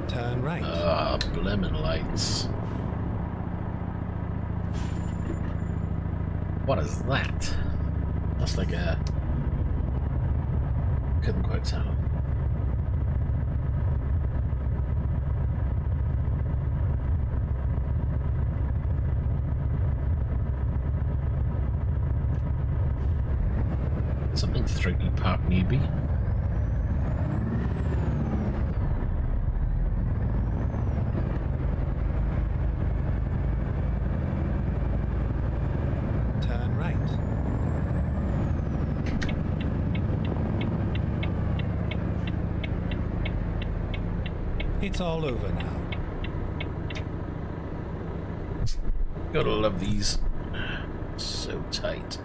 Turn right. Ah, blimmin' lights. What is that? That's like a... Couldn't quite tell. Something through Park Newby. Turn right. It's all over now. Gotta love these. So tight.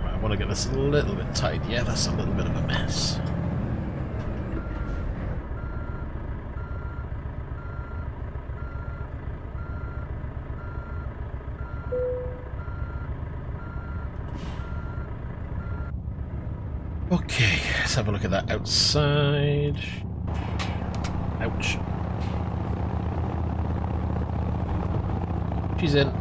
I want to get this a little bit tight. Yeah, that's a little bit of a mess. Okay, let's have a look at that outside. Ouch. She's in.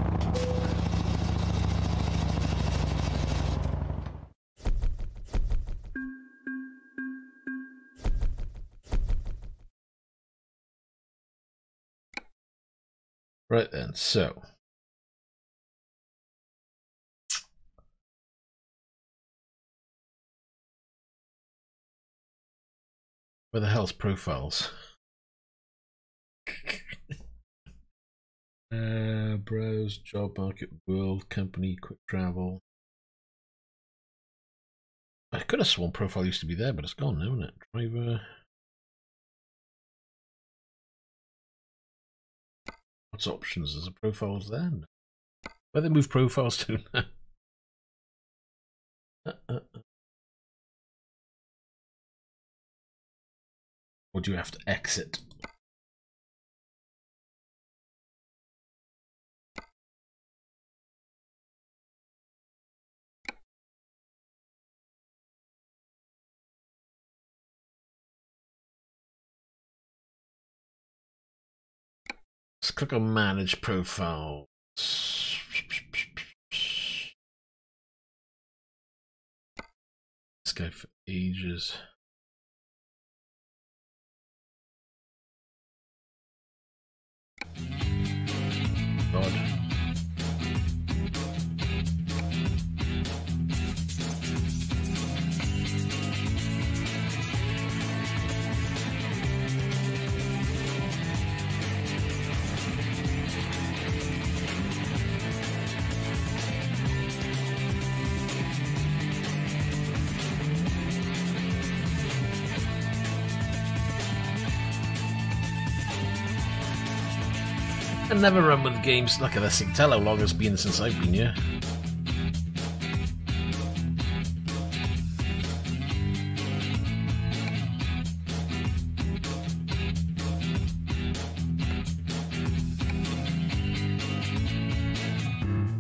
Right then, so. Where the hell's profiles? Browse, job market, world, company, quick travel. I could have sworn profile used to be there, but it's gone now, isn't it? Driver. What's options? Is the profiles there? Where they move profiles to now? Or do you have to exit? Let's click on Manage Profiles. Let's go for ages. God. I never run with games. Look at this. You can tell how long it's been since I've been here.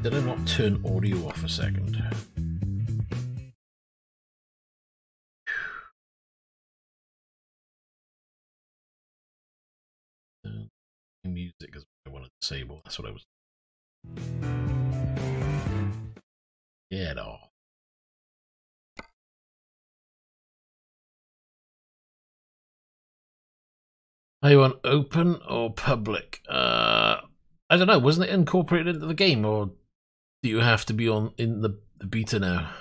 Did I not turn audio off a second? Music is what I want to disable. That's what I was. Yeah, it all. Are you on open or public? I don't know. Wasn't it incorporated into the game, or do you have to be on in the beta now?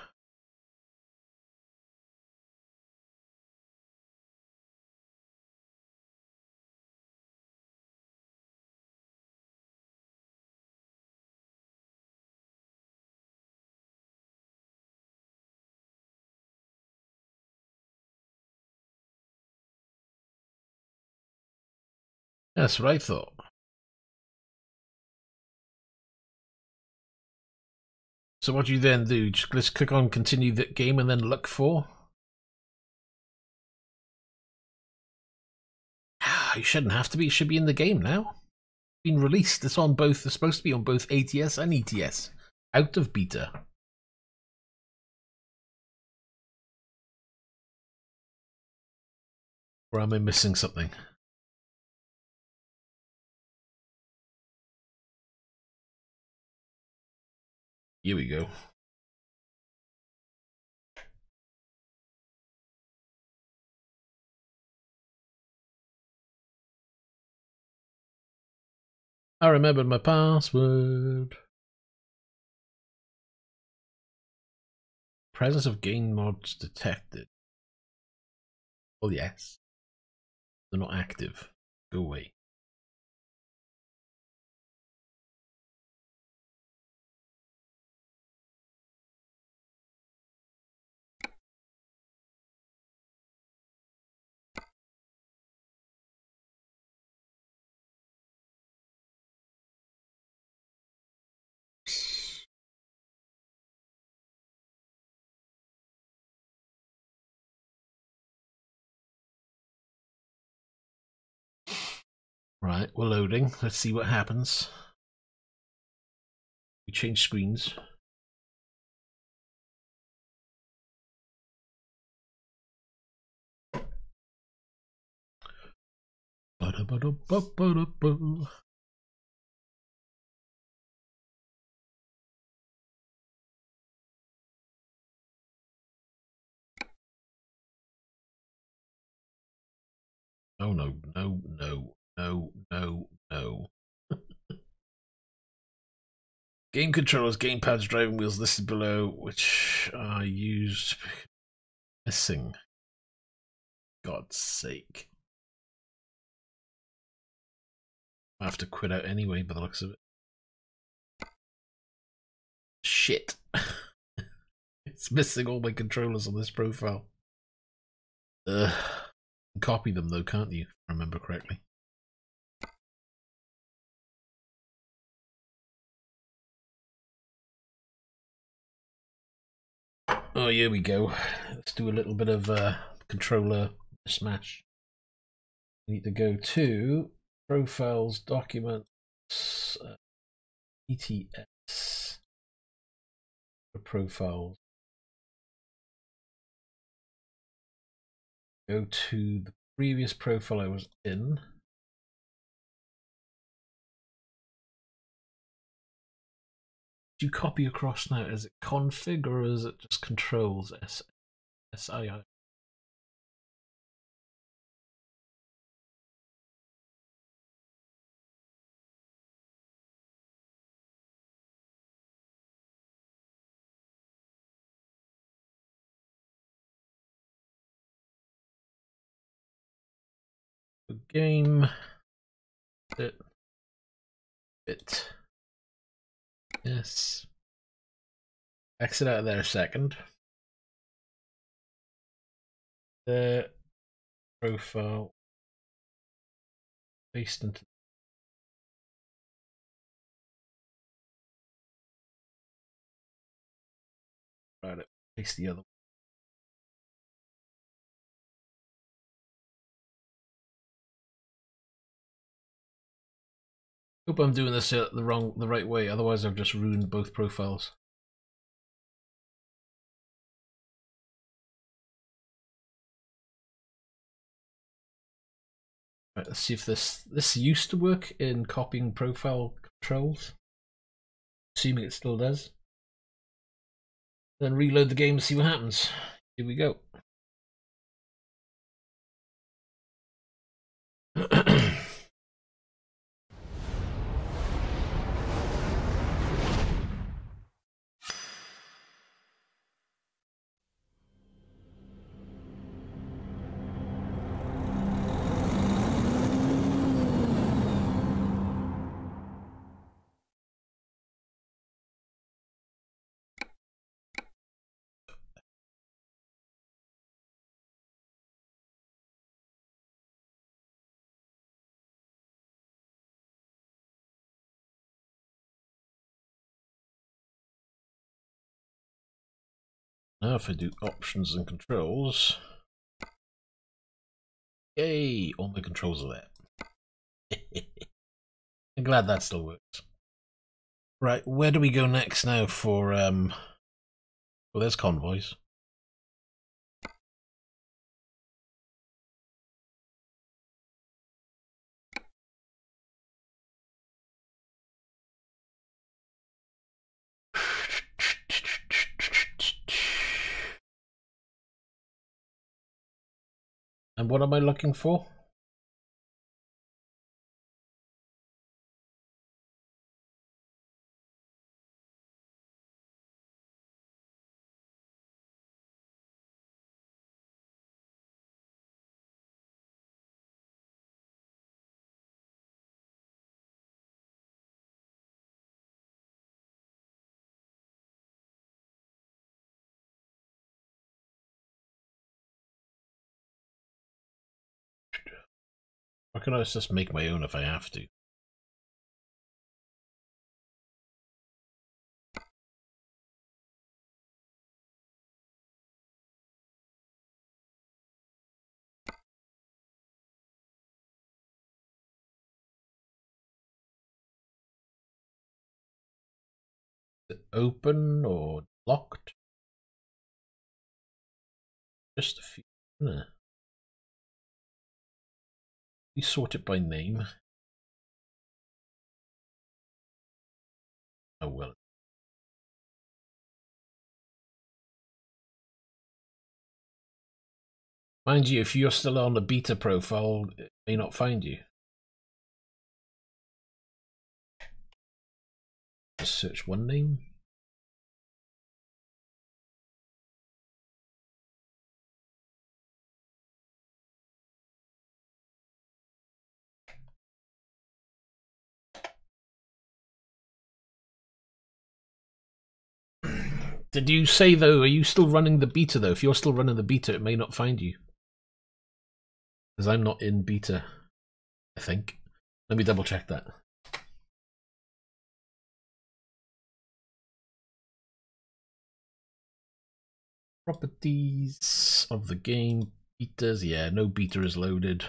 That's what I thought. So what do you then do? Just click on continue that game and then look for? You shouldn't have to be. It should be in the game now. It's been released. It's on both. It's supposed to be on both ATS and ETS. Out of beta. Or am I missing something? Here we go. I remembered my password. Presence of game mods detected. Oh yes. They're not active. Go away. Right, we're loading. Let's see what happens. We change screens. Oh no, no, no, no, no, no. Game controllers, gamepads, driving wheels listed below, which are used. Missing. God's sake. I have to quit out anyway by the looks of it. Shit. It's missing all my controllers on this profile. Copy them though, can't you? If I remember correctly. Oh, here we go. Let's do a little bit of controller smash. We need to go to profiles, documents, ETS, profiles. Go to the previous profile I was in. Do you copy across now? Is it config or is it just controls? SII. Game. Bit. Yes. Exit out of there a second. The profile. Paste into. Right, paste the other. Hope I'm doing this the right way. Otherwise, I've just ruined both profiles. Right, let's see if this used to work in copying profile controls. Assuming it still does. Then reload the game and see what happens. Here we go. Now if I do options and controls, yay, all my controls are there. I'm glad that still works. Right, where do we go next now for well, there's convoys. And what am I looking for? Or can I just make my own if I have to? Is it open or locked? Just a few. We sort it by name. Oh well. Mind you, if you're still on the beta profile, it may not find you. Just search one name. Did you say though, are you still running the beta though? If you're still running the beta, it may not find you. Because I'm not in beta, I think. Let me double check that. Properties of the game, betas, yeah, no beta is loaded.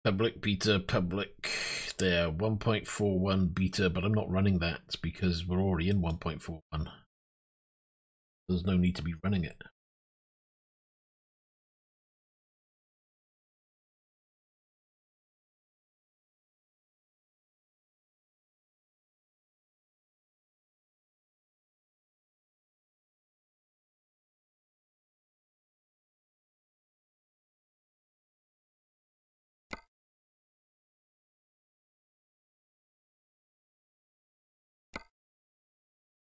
Public beta, public, there, 1.41 beta, but I'm not running that because we're already in 1.41. There's no need to be running it.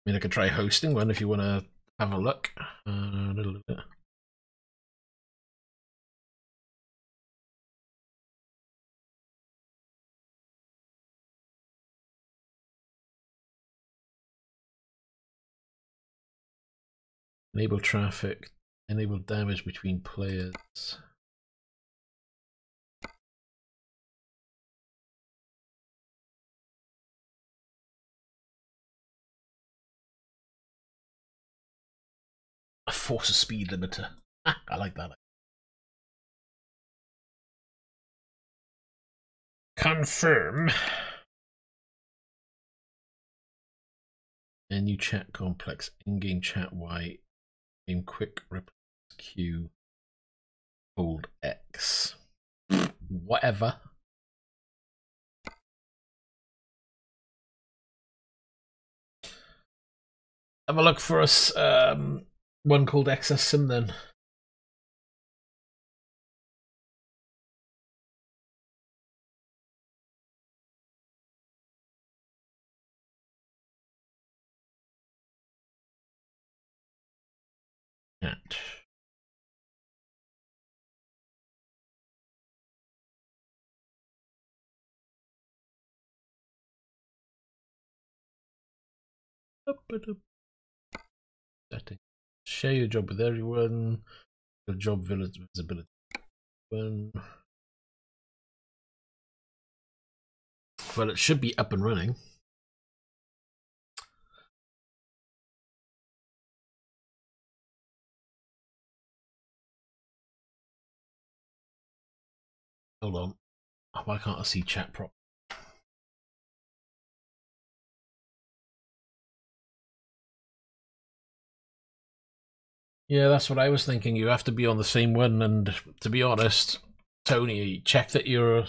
mean, I could try hosting one if you want to have a look. A little bit. Enable traffic. Enable damage between players. Force a speed limiter. I like that. Confirm. Menu chat complex. In-game chat Y. Game quick replace Q. Hold X. Whatever. Have a look for us. One called Excess Sim then. Chat. Setting. Share your job with everyone. Your job visibility. Well, it should be up and running. Hold on. Why can't I see chat prop? Yeah, that's what I was thinking. You have to be on the same one, and to be honest, Tony, check that you're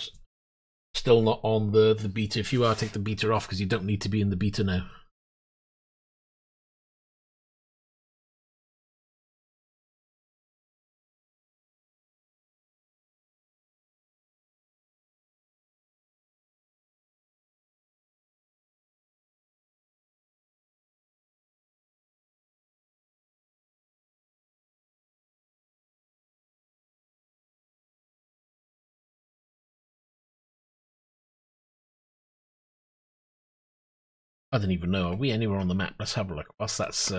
still not on the beta. If you are, take the beta off because you don't need to be in the beta now. I don't even know. Are we anywhere on the map? Let's have a look. Whilst that's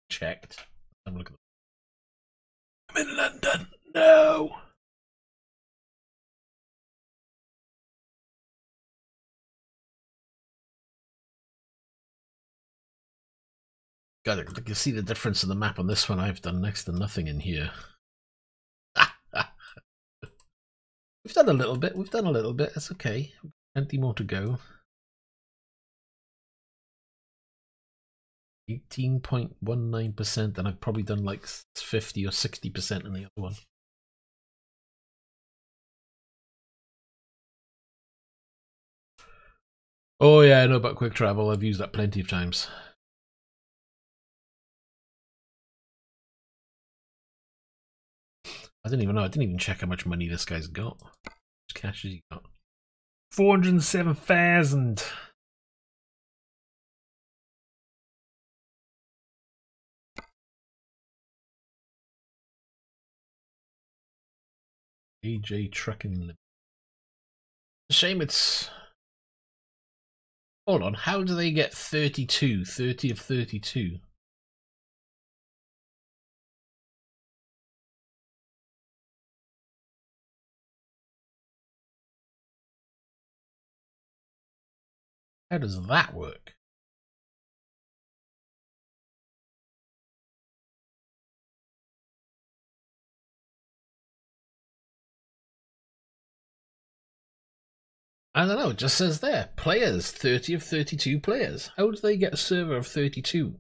checked, have a look. I'm in London. No. God, I can see the difference in the map on this one. I've done next to nothing in here. We've done a little bit. We've done a little bit. It's okay. Plenty more to go. 18.19%, and I've probably done like 50 or 60% in the other one. Oh yeah, I know about quick travel. I've used that plenty of times. I didn't even know. I didn't even check how much money this guy's got. How much cash has he got? 407,000. AJ Trucking Limit. Shame it's... Hold on, how do they get 32? 30 of 32? How does that work? I don't know, it just says there. Players, 30 of 32 players. How do they get a server of 32?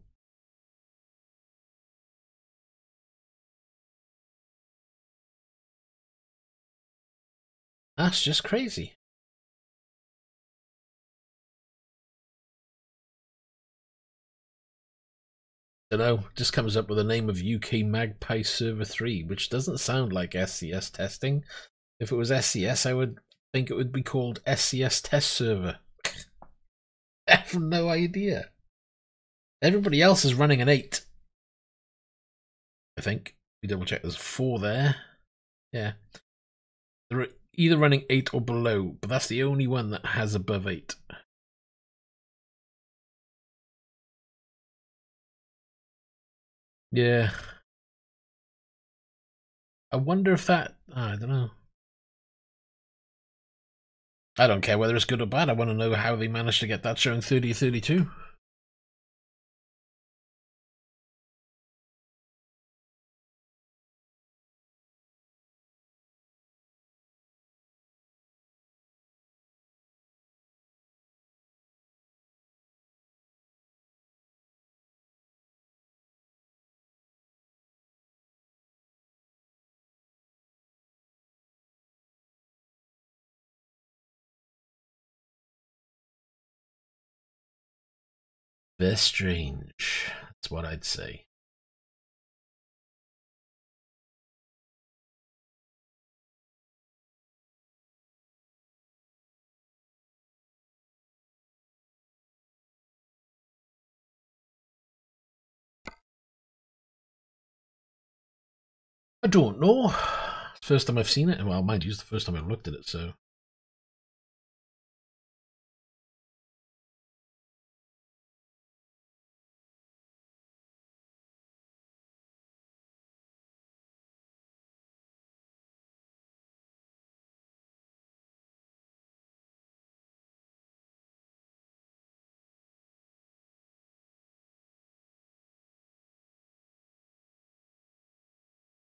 That's just crazy. I don't know, just comes up with the name of UK Magpie Server 3, which doesn't sound like SCS testing. If it was SCS, I would think it would be called SCS Test Server. I have no idea. Everybody else is running an 8. I think. We double check. There's 4 there. Yeah. They're either running 8 or below, but that's the only one that has above 8. Yeah. I wonder if that... I don't know. I don't care whether it's good or bad. I want to know how they managed to get that showing 30 or 32. They're strange. That's what I'd say. I don't know. First time I've seen it. Well, mind you, it's the first time I've looked at it, so...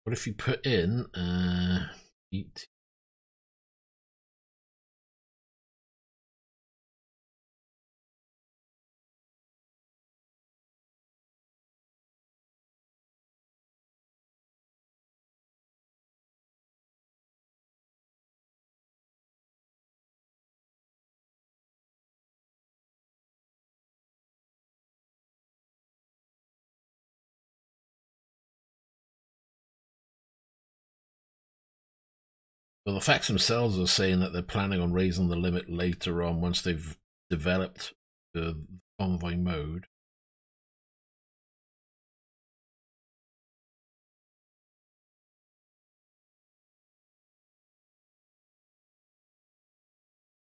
What if you put in... eat... Well, the facts themselves are saying that they're planning on raising the limit later on once they've developed the convoy mode.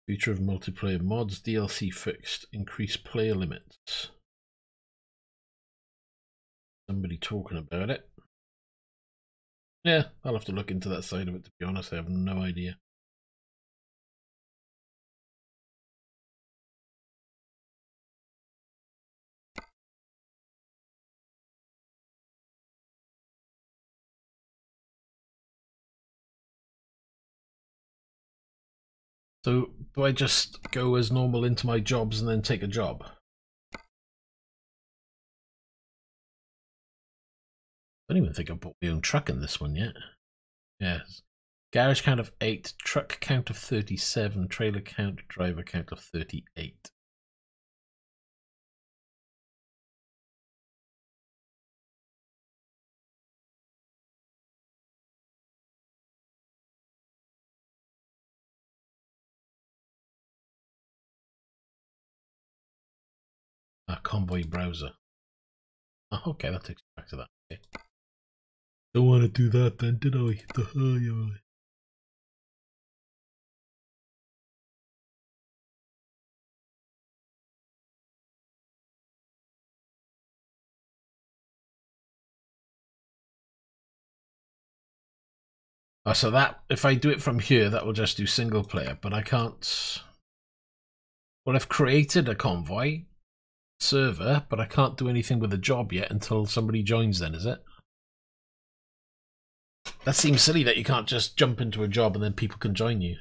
Future of multiplayer mods, DLC fixed, increase player limits. Somebody talking about it. Yeah, I'll have to look into that side of it, to be honest. I have no idea. So, do I just go as normal into my jobs and then take a job? I don't even think I've bought my own truck in this one yet. Yes. Garage count of 8, truck count of 37, trailer count, driver count of 38. Convoy browser. Oh, okay, that takes me back to that. Okay. Don't want to do that then, did I? Oh, so that, if I do it from here, that will just do single player, but I can't... Well, I've created a convoy server, but I can't do anything with the job yet until somebody joins then, is it? That seems silly that you can't just jump into a job and then people can join you.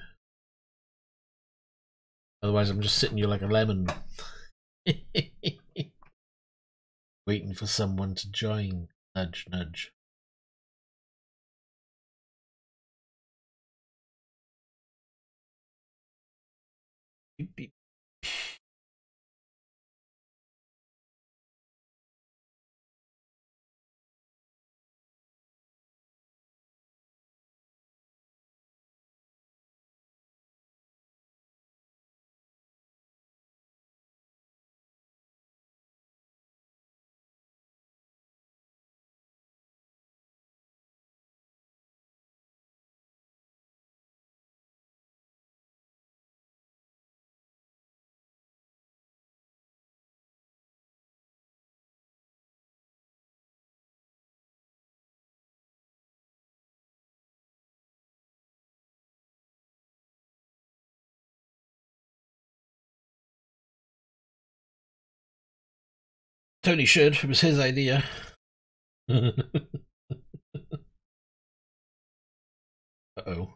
Otherwise, I'm just sitting here like a lemon. Waiting for someone to join. Nudge, nudge. Beep, beep. Tony should. It was his idea. Uh-oh.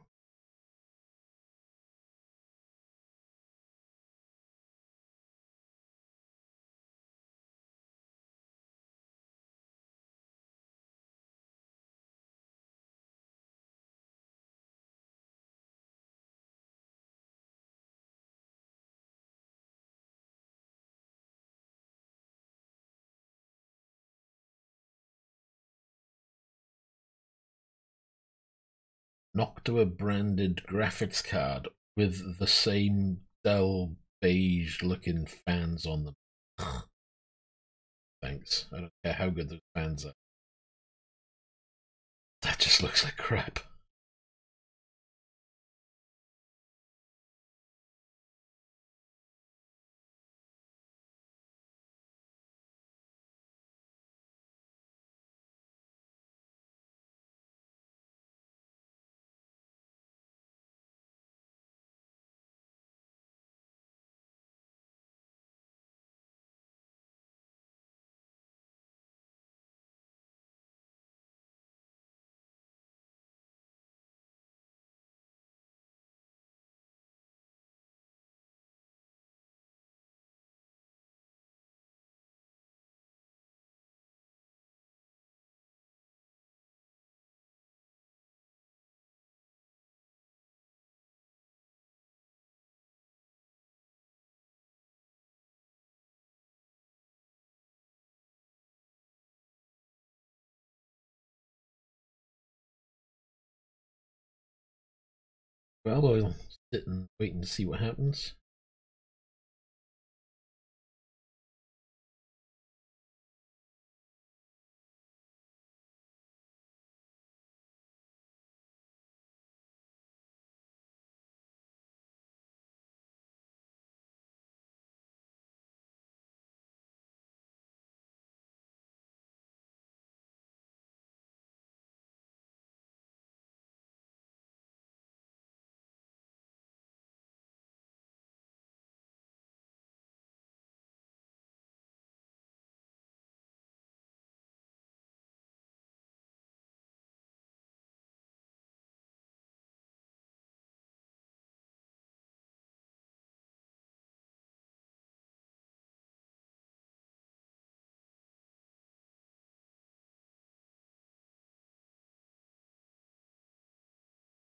Noctua branded graphics card with the same dull beige looking fans on them. Thanks. I don't care how good those fans are. That just looks like crap. Well, we'll sit and wait and see what happens.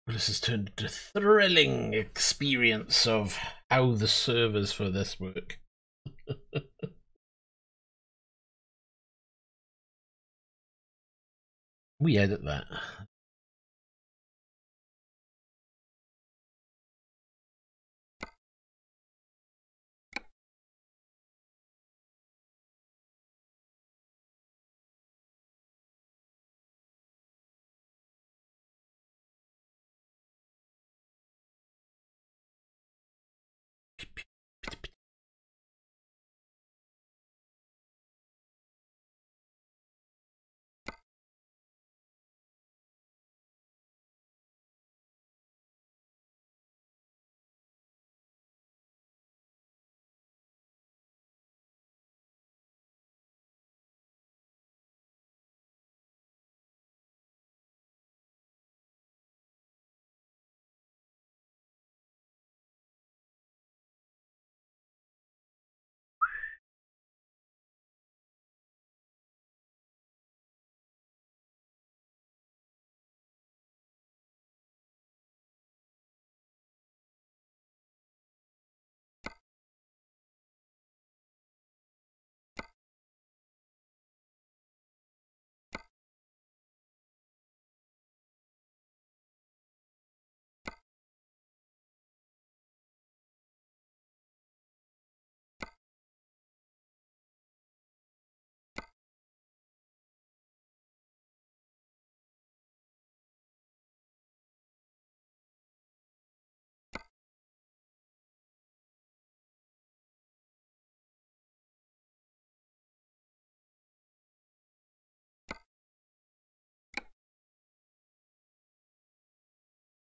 This has turned into a thrilling experience of how the servers for this work. We edit that.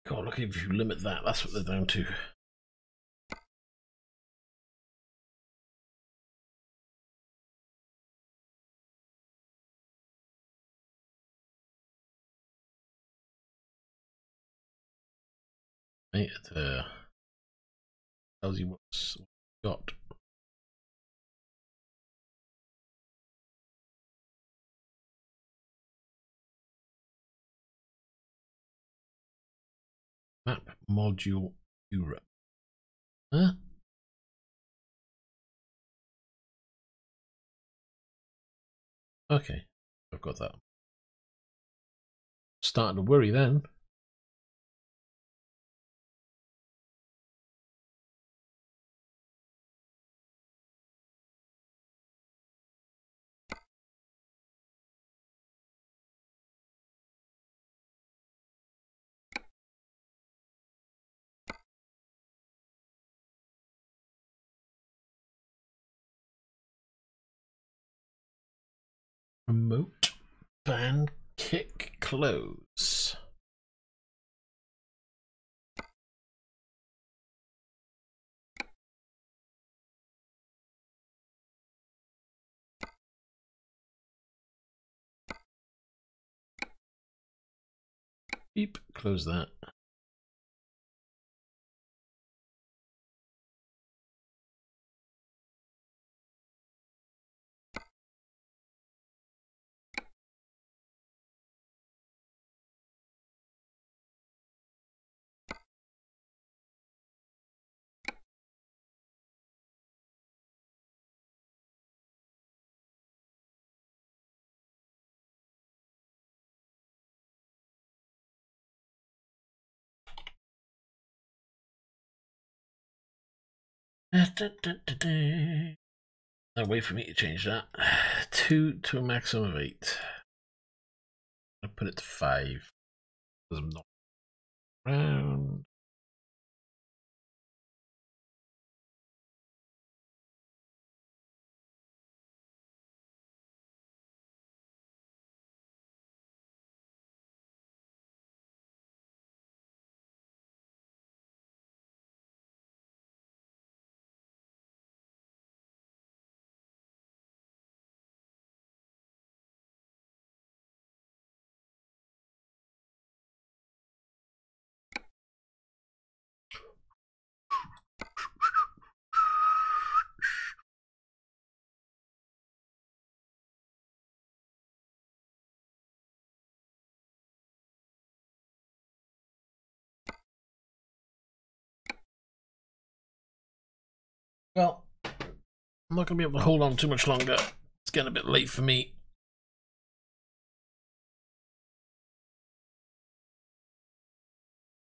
God, look, if you limit that, that's what they're down to. Right, it tells you what's got. Map module Europe. Huh? Okay, I've got that. Starting to worry then. Remote ban kick close. Beep, close that. No, wait for me to change that. 2 to a maximum of 8. I'll put it to 5 because I'm not around. Well, I'm not going to be able to hold on too much longer. It's getting a bit late for me.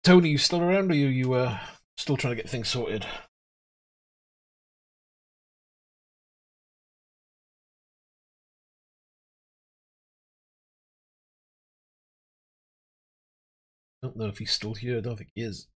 Tony, you still around, or you still trying to get things sorted? I don't know if he's still here. I don't think he is.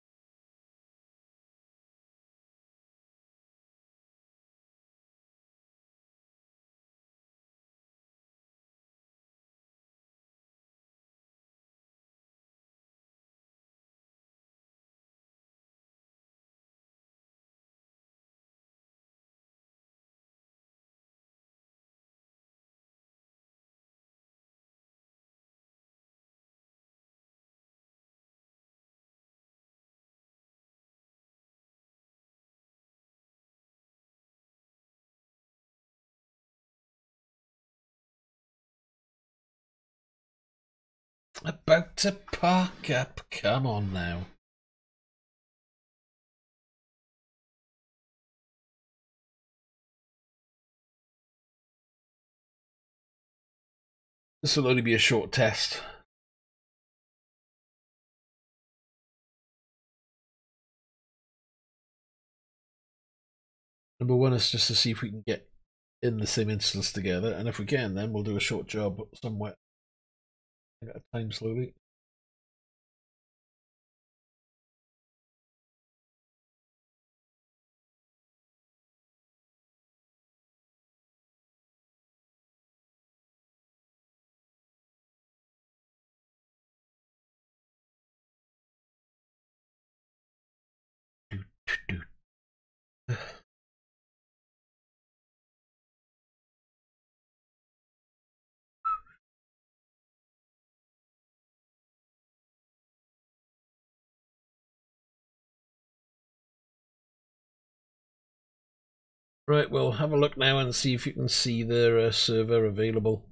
About to park up. Come on now. This will only be a short test. Number one is just to see if we can get in the same instance together, and if we can, then we'll do a short job somewhere. I got time slowly. Right, we'll have a look now and see if you can see their server available.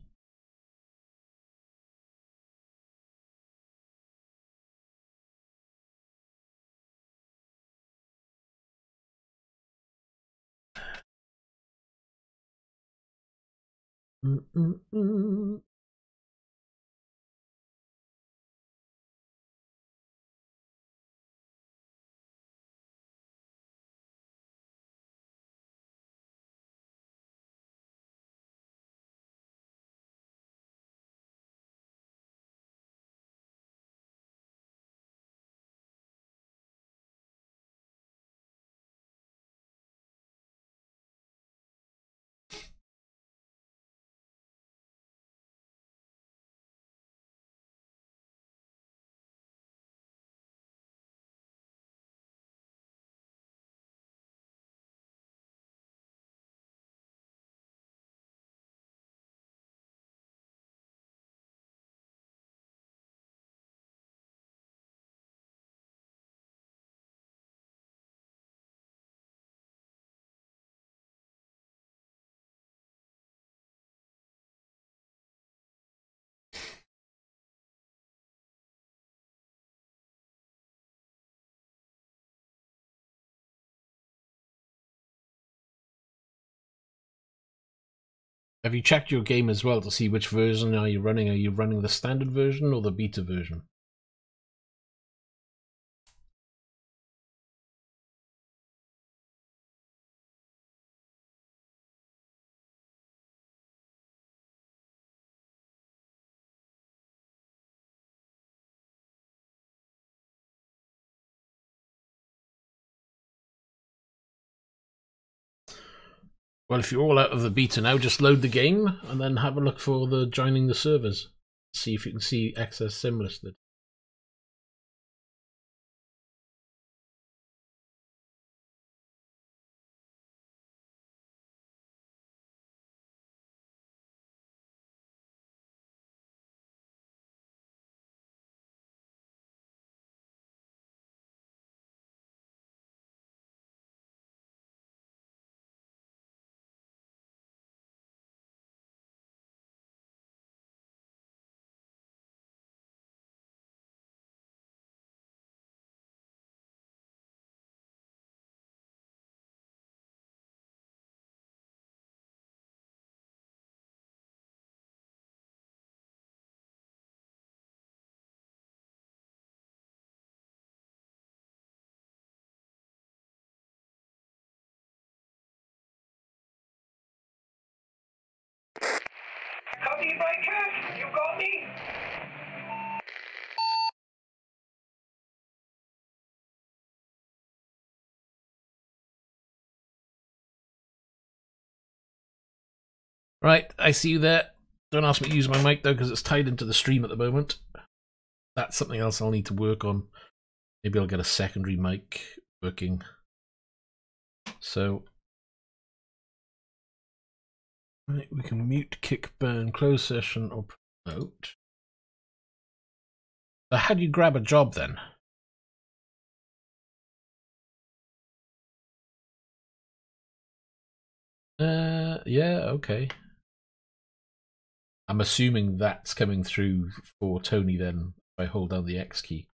Have you checked your game as well to see which version are you running? Are you running the standard version or the beta version? Well, if you're all out of the beta now, just load the game and then have a look for the joining the servers. See if you can see access sim listed. Copy, Breaker. You got me? Right, I see you there. Don't ask me to use my mic though, because it's tied into the stream at the moment. That's something else I'll need to work on. Maybe I'll get a secondary mic working. So, right, we can mute, kick, burn, close session, or promote. So how do you grab a job then? Yeah, okay. I'm assuming that's coming through for Tony then, if I hold down the X key.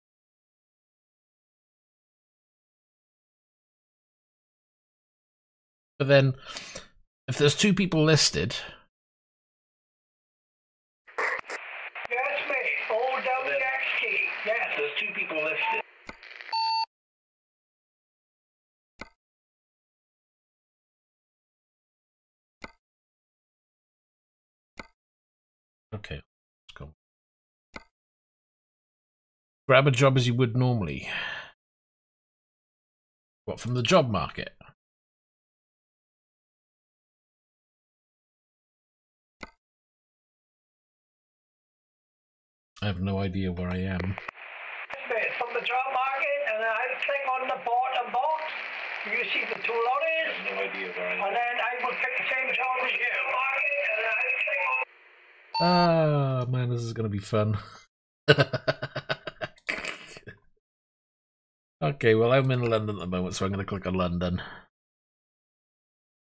But then, if there's two people listed... Yes, mate. Hold down the X key. Yes, there's two people listed. Okay, let's go. Grab a job as you would normally. What, from the job market? I have no idea where I am. Yes, mate. From the job market, and then I click on the bottom box. You see the two lorries. I have no idea where I am. And then I will pick the same job as you. Market, and then I click on... Ah, man, this is going to be fun. Okay, well, I'm in London at the moment, so I'm going to click on London.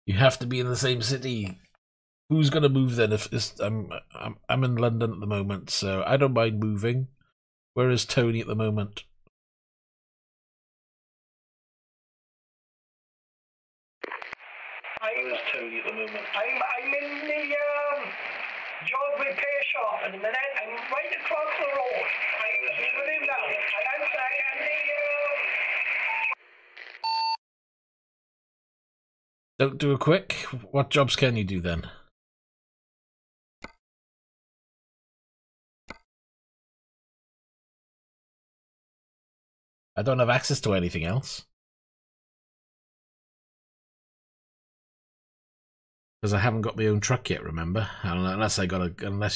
You have to be in the same city. Who's gonna move then? If I'm in London at the moment, so I don't mind moving. Where is Tony at the moment? I'm in the job repair shop at the minute. I'm right across the road. I'm with him now. I'm Don't do a quick. What jobs can you do then? I don't have access to anything else. Because I haven't got my own truck yet, remember? Unless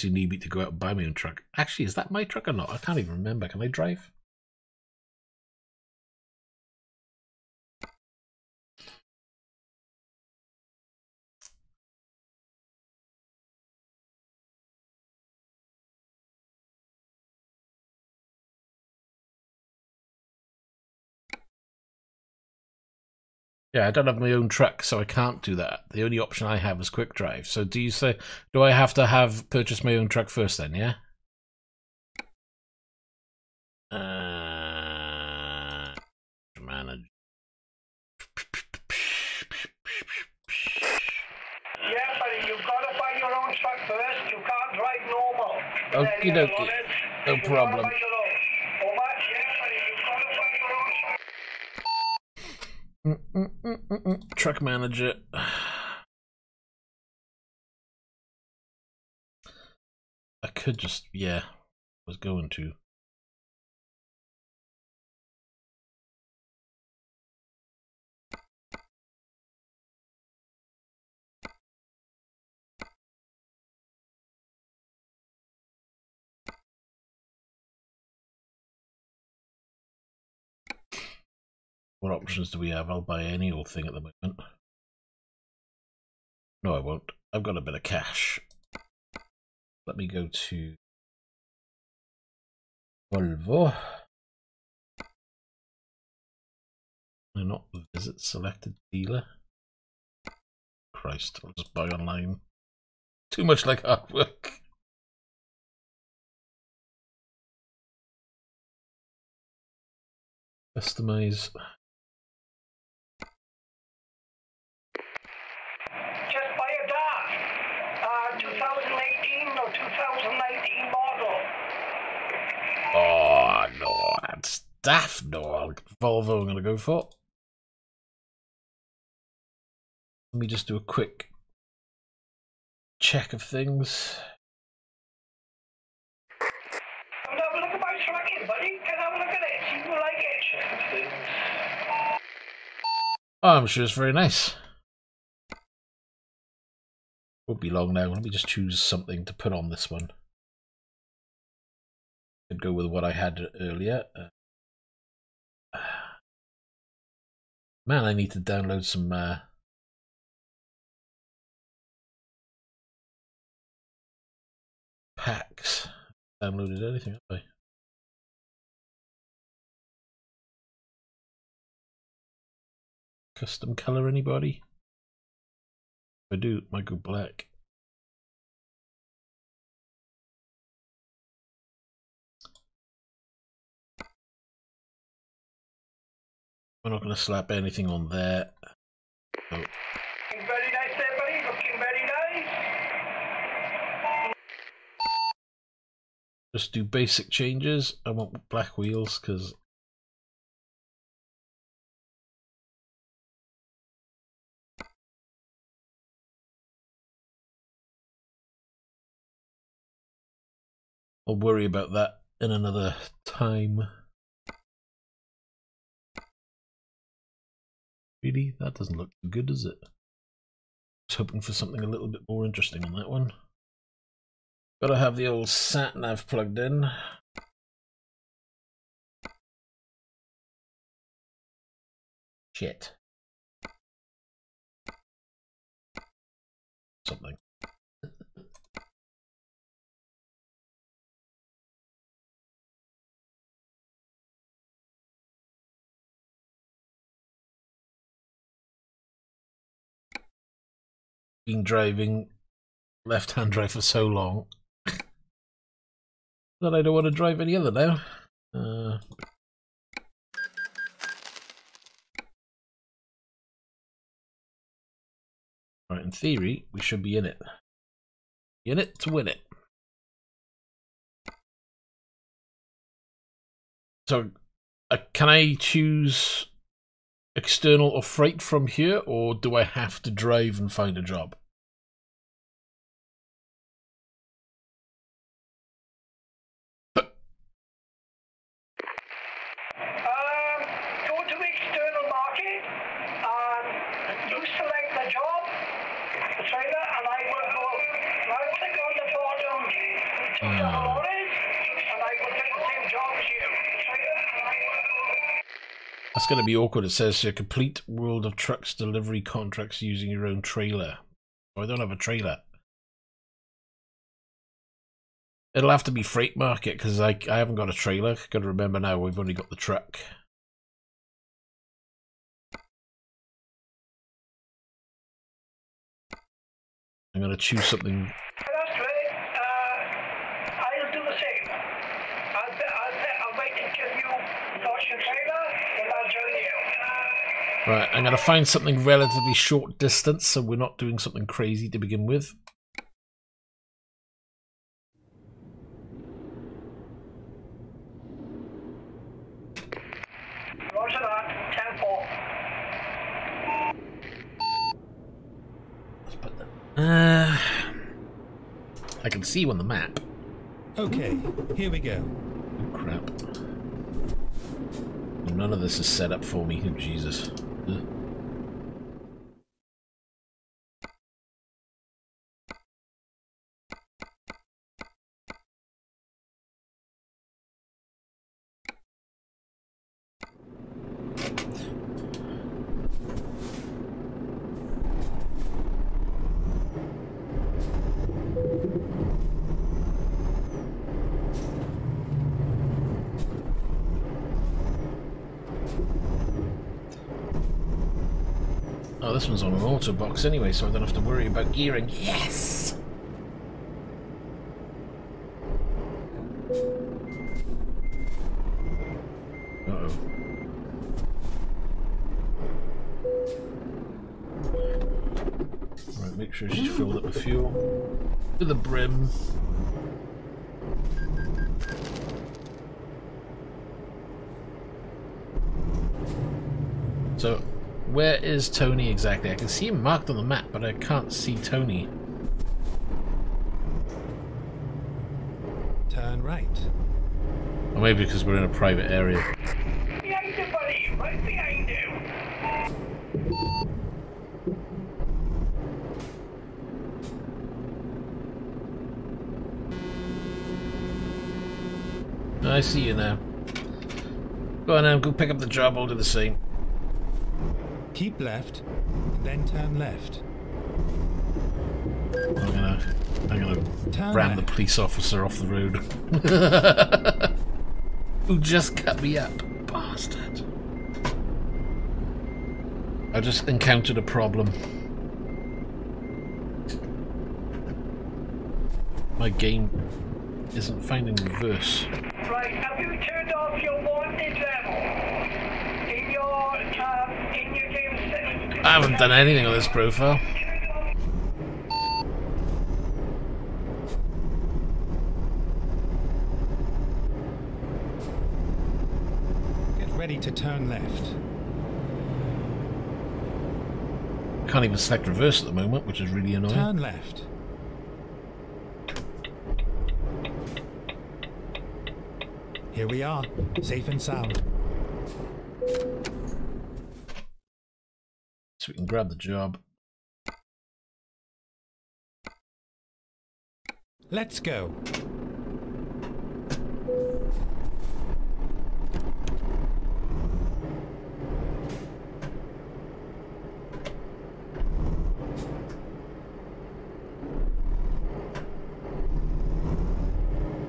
you need me to go out and buy my own truck. Actually, is that my truck or not? I can't even remember. Can I drive? Yeah, I don't have my own truck, so I can't do that. The only option I have is quick drive. So do I have to purchase my own truck first then, yeah? Manage. yeah, buddy, you've got to buy your own truck first. You can't drive normal. Okie dokie. No problem. Truck manager. I could just, yeah, was going to. What options do we have? I'll buy any old thing at the moment. No, I won't. I've got a bit of cash. Let me go to Volvo. No, not visit selected dealer. Christ, I'll just buy online. Too much like hard work. Customize. Just buy a DAF. 2018 or 2019 model. Oh, no, that's daft. No, Volvo I'm going to go for. Let me just do a quick check of things. Come have a look at my tracking, buddy. Can I have a look at it? See if you like it. Check of things. Oh, I'm sure it's very nice. Won't be long now. Let me just choose something to put on this one. Could go with what I had earlier. Man, I need to download some packs. Downloaded anything, have I? Custom color, anybody? If I do, it might go black. We're not going to slap anything on there. So. Very nice there, buddy. Looking very nice. Just do basic changes. I want black wheels because I'll worry about that in another time. Really? That doesn't look good, does it? I was hoping for something a little bit more interesting on that one. Gotta have the old sat nav plugged in. Shit. Something. been driving left-hand drive for so long that I don't want to drive any other now. Right, in theory, we should be in it. In it to win it. So, can I choose external or freight from here, or do I have to drive and find a job? Go to external market and you select the job, the trailer, and I will go right click on the bottom $2 and I will take the same job as you. The trailer, and I will go. That's going to be awkward. It says here, complete World of Trucks delivery contracts using your own trailer. Oh, I don't have a trailer. It'll have to be freight market because I haven't got a trailer. Got to remember now, we've only got the truck. I'm going to choose something. That's great. I'll do the same. I'll wait until you launch your trailer, then I'll join you. Right, I'm going to find something relatively short distance so we're not doing something crazy to begin with. Roger that. 10-4. Let's put that. I can see you on the map. Okay, here we go. Oh, crap. None of this is set up for me. Oh, Jesus. Ugh. Oh, this one's on an auto box anyway, so I don't have to worry about gearing. Yes! Uh-oh. Right, make sure she's filled up with fuel. To the brim. So, where is Tony exactly? I can see him marked on the map, but I can't see Tony. Turn right. Or maybe because we're in a private area. Behind you, buddy. Right behind you. I see you now. Go on now, go pick up the job, I'll do the same. Keep left, then turn left. I'm gonna Turn ram left. the police officer off the road. Who just cut me up, bastard. I just encountered a problem. My game isn't finding reverse. Right, have you turned off your wanted level in your game settings? I haven't done anything on this profile. Get ready to turn left. Can't even select reverse at the moment, which is really annoying. Turn left. Here we are, safe and sound. So we can grab the job. Let's go.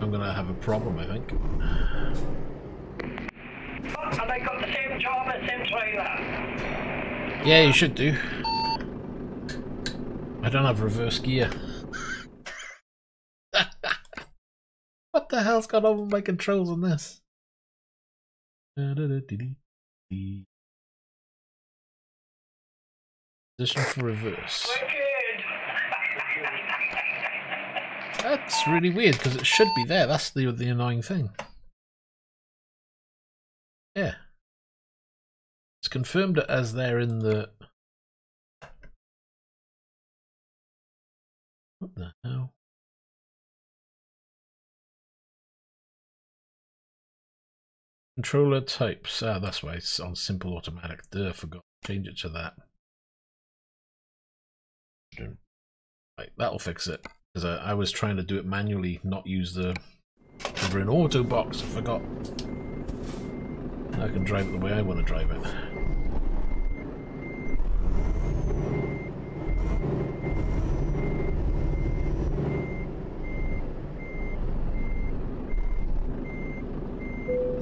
I'm gonna have a problem, I think. And I got the same job as same trailer. Yeah, you should do. I don't have reverse gear. What the hell's gone on with my controls on this? Position for reverse. That's really weird because it should be there. That's the annoying thing. Yeah. It's confirmed it as there in the... What the hell? Controller types. Ah, that's why it's on simple automatic. Duh, forgot to change it to that. Right, that'll fix it. Because I was trying to do it manually, not use the in auto box. I forgot. I can drive it the way I want to drive it.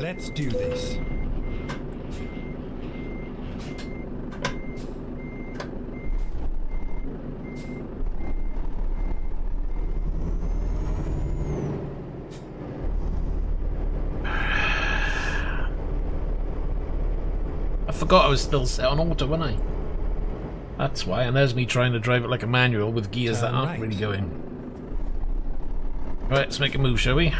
Let's do this. I forgot I was still set on auto, wasn't I? That's why, and there's me trying to drive it like a manual with gears that aren't really going. Alright, let's make a move, shall we?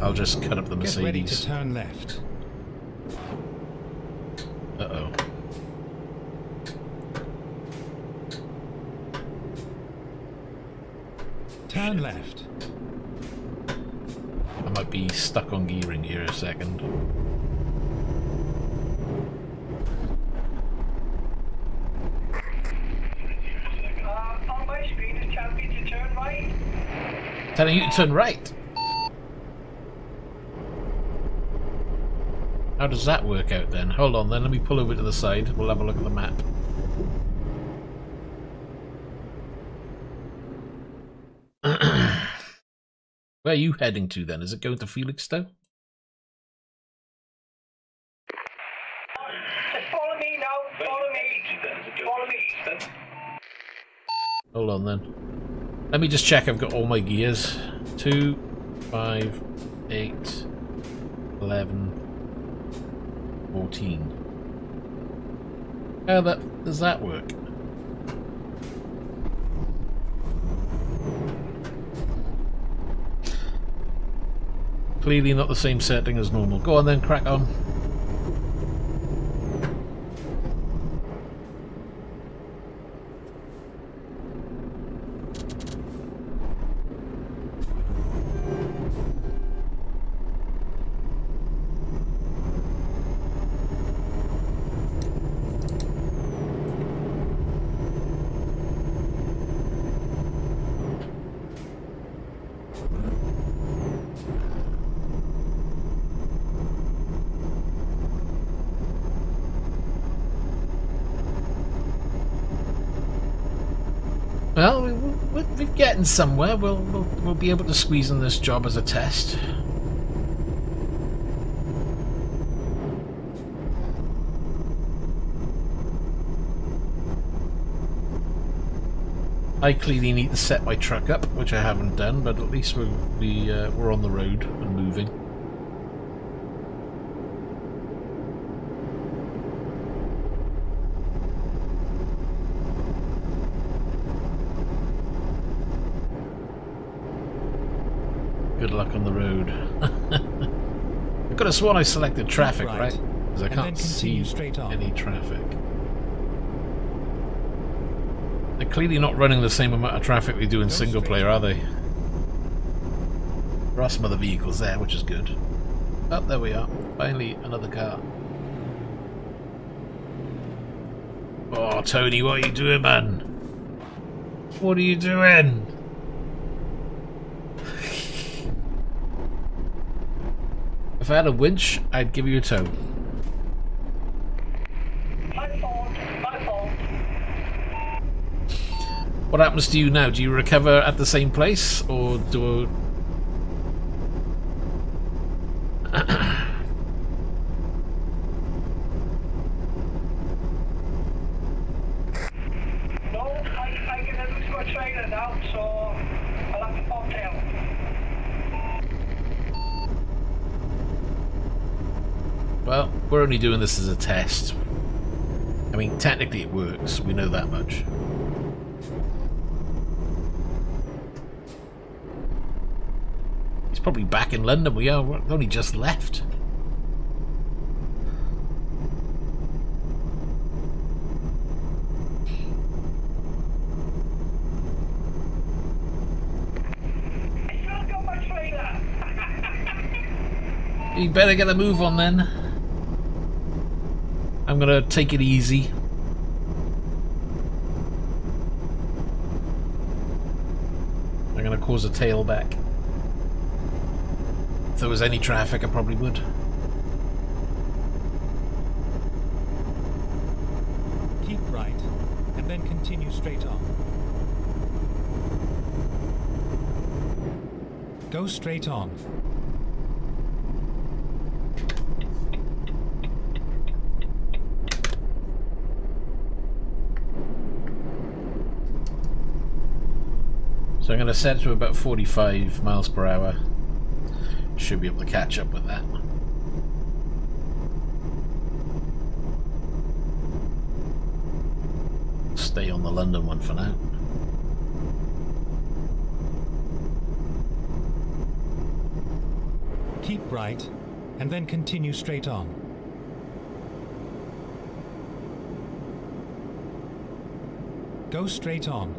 I'll just cut up the Mercedes. Get ready to turn left. Uh-oh. Turn left. I might be stuck on gearing here a second. On my screen it's telling me to turn right. Telling you to turn right? How does that work out then? Hold on then, let me pull over to the side. We'll have a look at the map. Where are you heading to then? Is it going to Felixstowe? Just follow me now. Follow me. Follow me. Hold on then. Let me just check I've got all my gears. 2, 5, 8, 11, 14. How does that work? Clearly not the same setting as normal. Go on then, crack on. Well, we're getting somewhere. We'll be able to squeeze in this job as a test. I clearly need to set my truck up, which I haven't done, but at least we're on the road and moving. Good luck on the road. I could have sworn I selected traffic, right? Because I can't see any traffic. They're clearly not running the same amount of traffic they do in single player, are they? There are some other vehicles there, which is good. Oh, there we are. Finally, another car. Oh, Tony, what are you doing, man? What are you doing? If I had a winch, I'd give you a tow. My fault. My fault. What happens to you now? Do you recover at the same place, or do Well, we're only doing this as a test. I mean, technically it works, we know that much. He's probably back in London. We've only just left. You better get a move on then. I'm gonna take it easy. I'm gonna cause a tailback. If there was any traffic, I probably would. Keep right, and then continue straight on. Go straight on. So I'm going to set it to about 45 miles per hour. Should be able to catch up with that. Stay on the London one for now. Keep right, and then continue straight on. Go straight on.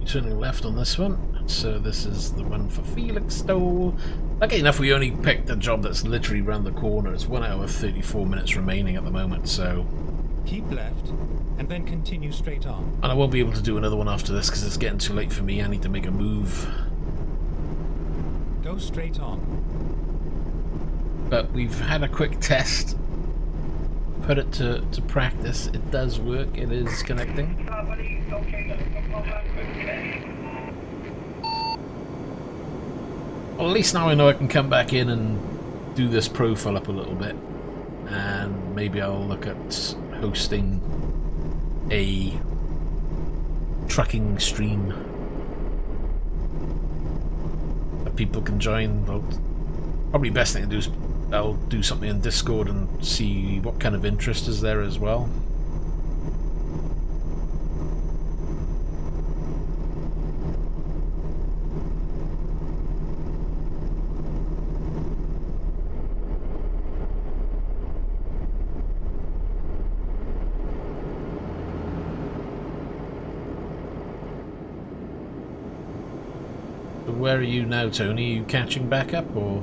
Turning left on this one, so this is the one for Felixstowe. Lucky enough, we only picked a job that's literally around the corner. It's 1 hour 34 minutes remaining at the moment, so keep left and then continue straight on. And I won't be able to do another one after this because it's getting too late for me. I need to make a move. Go straight on. But we've had a quick test. Put it to practice. It does work. It is connecting. Well, at least now I know I can come back in and do this profile up a little bit. And maybe I'll look at hosting a trucking stream that people can join. Well, probably best thing to do is I'll do something in Discord and see what kind of interest is there as well. So where are you now, Tony? Are you catching back up, or...?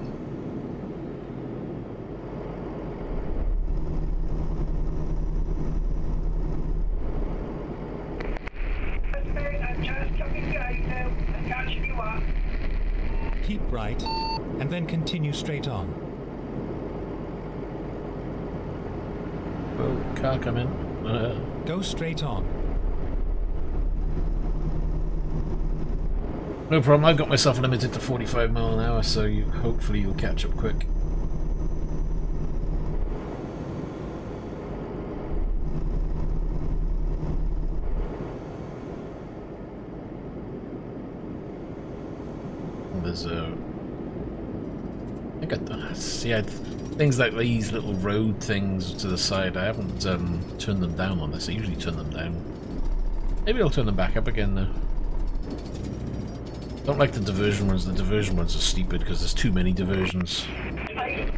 Keep right, and then continue straight on. Oh, car coming. Go straight on. No problem, I've got myself limited to 45 mile an hour, so hopefully you'll catch up quick. There's a... I think things like these little road things to the side, I haven't turned them down on this. I usually turn them down. Maybe I'll turn them back up again though. Don't like the diversion ones. The diversion ones are stupid because there's too many diversions. I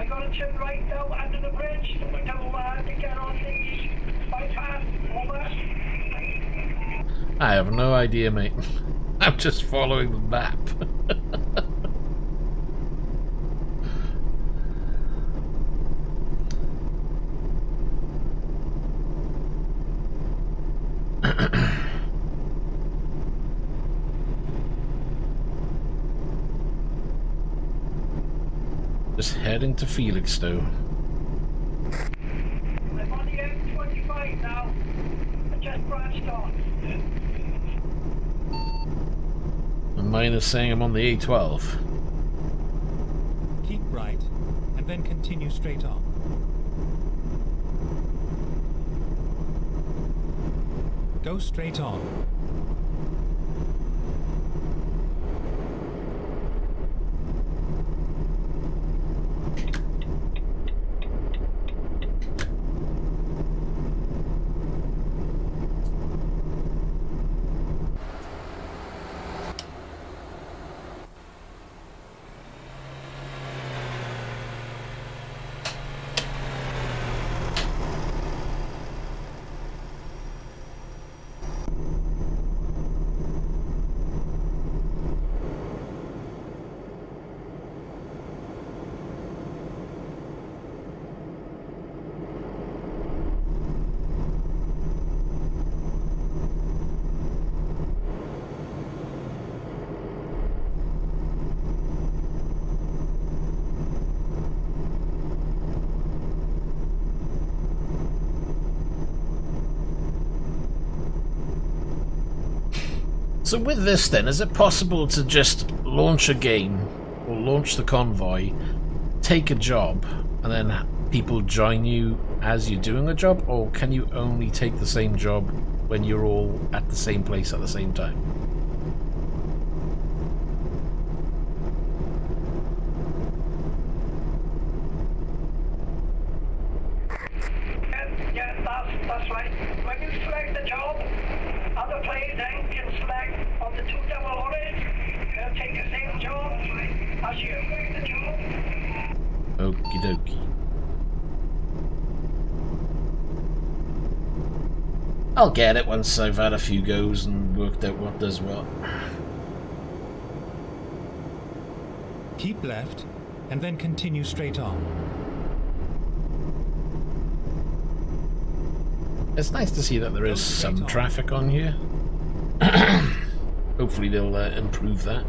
got to turn right now under the bridge to get on the bypass over. I have no idea, mate. I'm just following the map. Just heading to Felixstowe. I'm on the M25 now. start. And mine is saying I'm on the A12. Keep right, and then continue straight on. Go straight on. So with this then, is it possible to just launch a game, or launch the convoy, take a job, and then people join you as you're doing a job? Or can you only take the same job when you're all at the same place at the same time? Yeah, that's right. When you select the job, other players then can select on the two double orders, take the same job as you. The job. Okie dokie. I'll get it once I've had a few goes and worked out what does what. Keep left, and then continue straight on. It's nice to see that there is some traffic on here. Hopefully they'll improve that.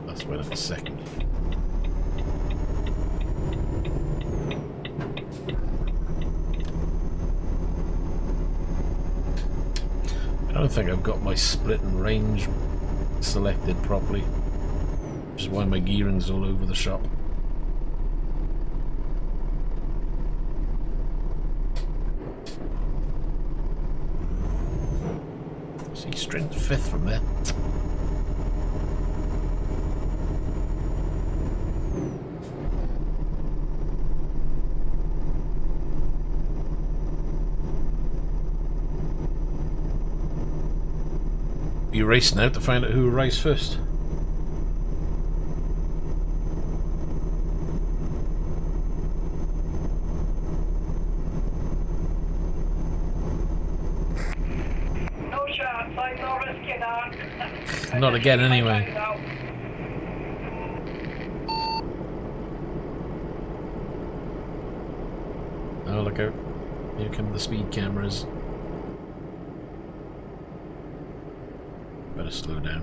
Let's wait a second. I don't think I've got my split and range selected properly, which is why my gearing's all over the shop. See, straight to 5th from there. You racing out to find out who arrives first? No chance, I'm not risking that. Not again anyway. Oh, look out. Here come the speed cameras. Better slow down.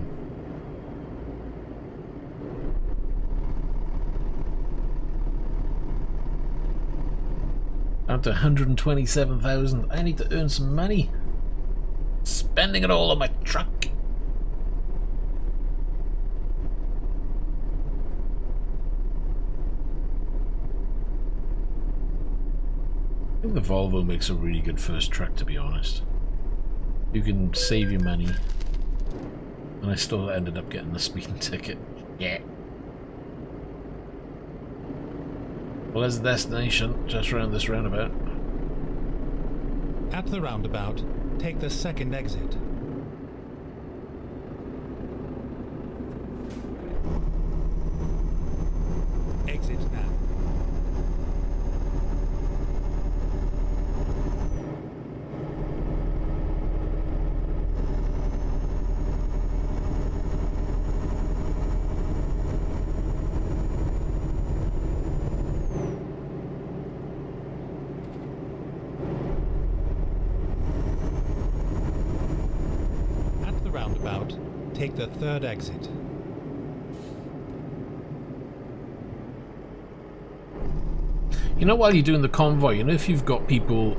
Up to 127,000. I need to earn some money. Spending it all on my truck. I think the Volvo makes a really good first truck, to be honest. You can save your money. And I still ended up getting the speeding ticket. Yeah. Well, there's the destination, just around this roundabout. At the roundabout, take the second exit. Exit now. roundabout, take the third exit. You know, while you're doing the convoy, you know, if you've got people,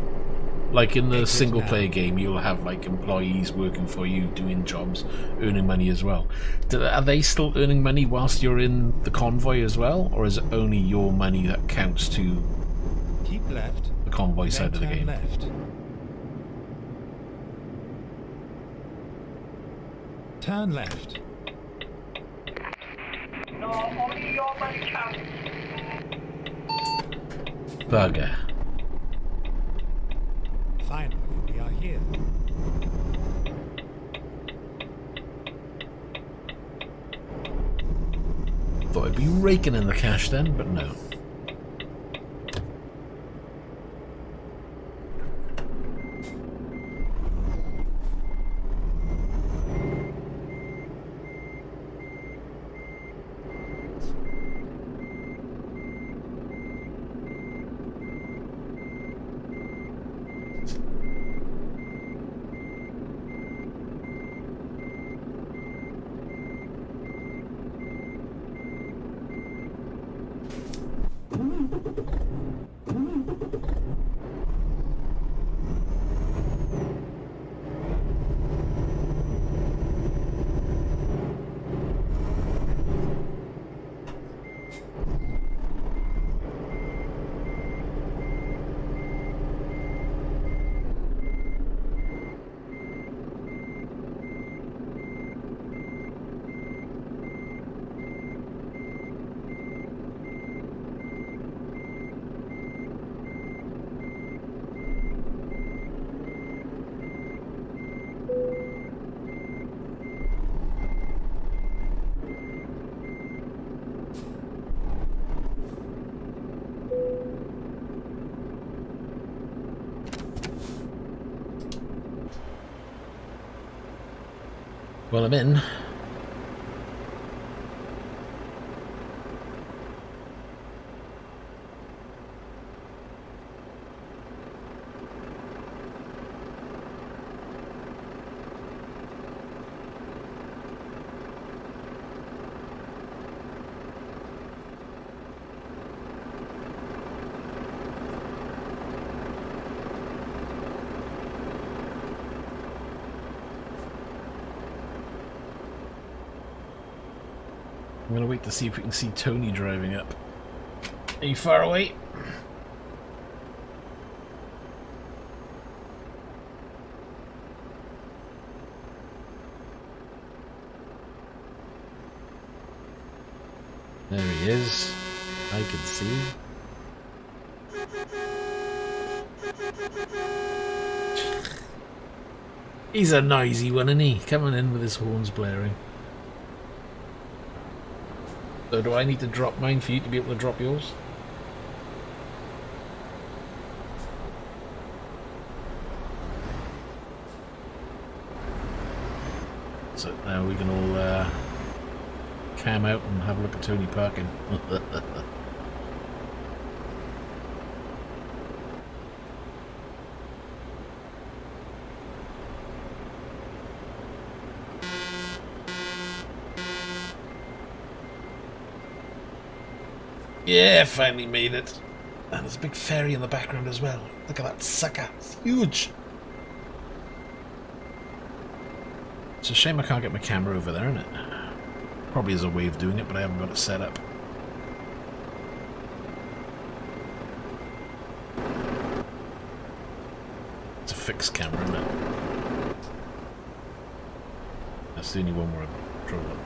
like in the single player game, you'll have like employees working for you, doing jobs, earning money as well. Are they still earning money whilst you're in the convoy as well? Or is it only your money that counts to Keep left, the convoy side of the game? Left. Turn left. No, only your money counts. Bugger. Finally, we are here. Thought I'd be raking in the cash then, but no. Well, I'm in. I'm gonna wait to see if we can see Tony driving up. Are you far away? There he is. I can see. He's a noisy one, isn't he? Coming in with his horns blaring. So do I need to drop mine for you to be able to drop yours? So now we can all cam out and have a look at Tony parking. Yeah, finally made it. And there's a big ferry in the background as well. Look at that sucker. It's huge. It's a shame I can't get my camera over there, isn't it? Probably is a way of doing it, but I haven't got it set up. It's a fixed camera, isn't it? That's the only one where I've drove it.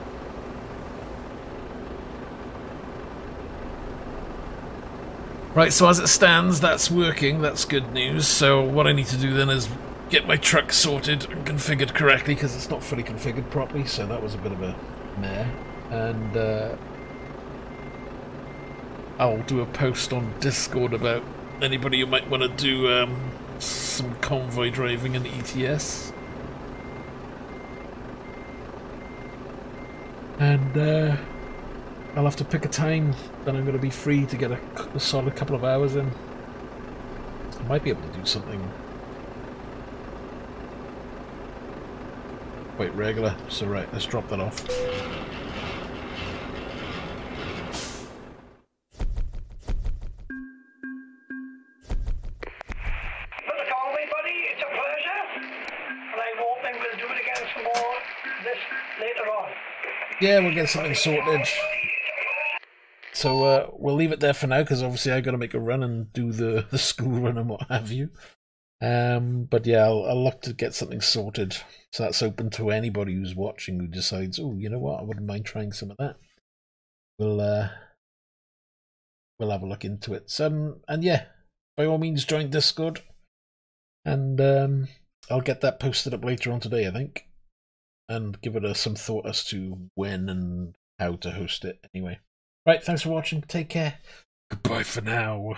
Right, so as it stands, that's working, that's good news. So what I need to do then is get my truck sorted and configured correctly, because it's not fully configured properly, so that was a bit of a mare. And I'll do a post on Discord about anybody who might want to do some convoy driving in ETS. And I'll have to pick a time that I'm going to be free to get a solid couple of hours in. I might be able to do something. quite regular. So right, let's drop that off. Yeah, we'll get something sorted. So we'll leave it there for now, because obviously I got to make a run and do the school run and what have you. But yeah, I'll look to get something sorted, so that's open to anybody who's watching who decides, oh, you know what, I wouldn't mind trying some of that. We'll have a look into it. And yeah, by all means, join Discord, and I'll get that posted up later on today, I think, and give it some thought as to when and how to host it. Anyway, right, thanks for watching. Take care. Goodbye for now.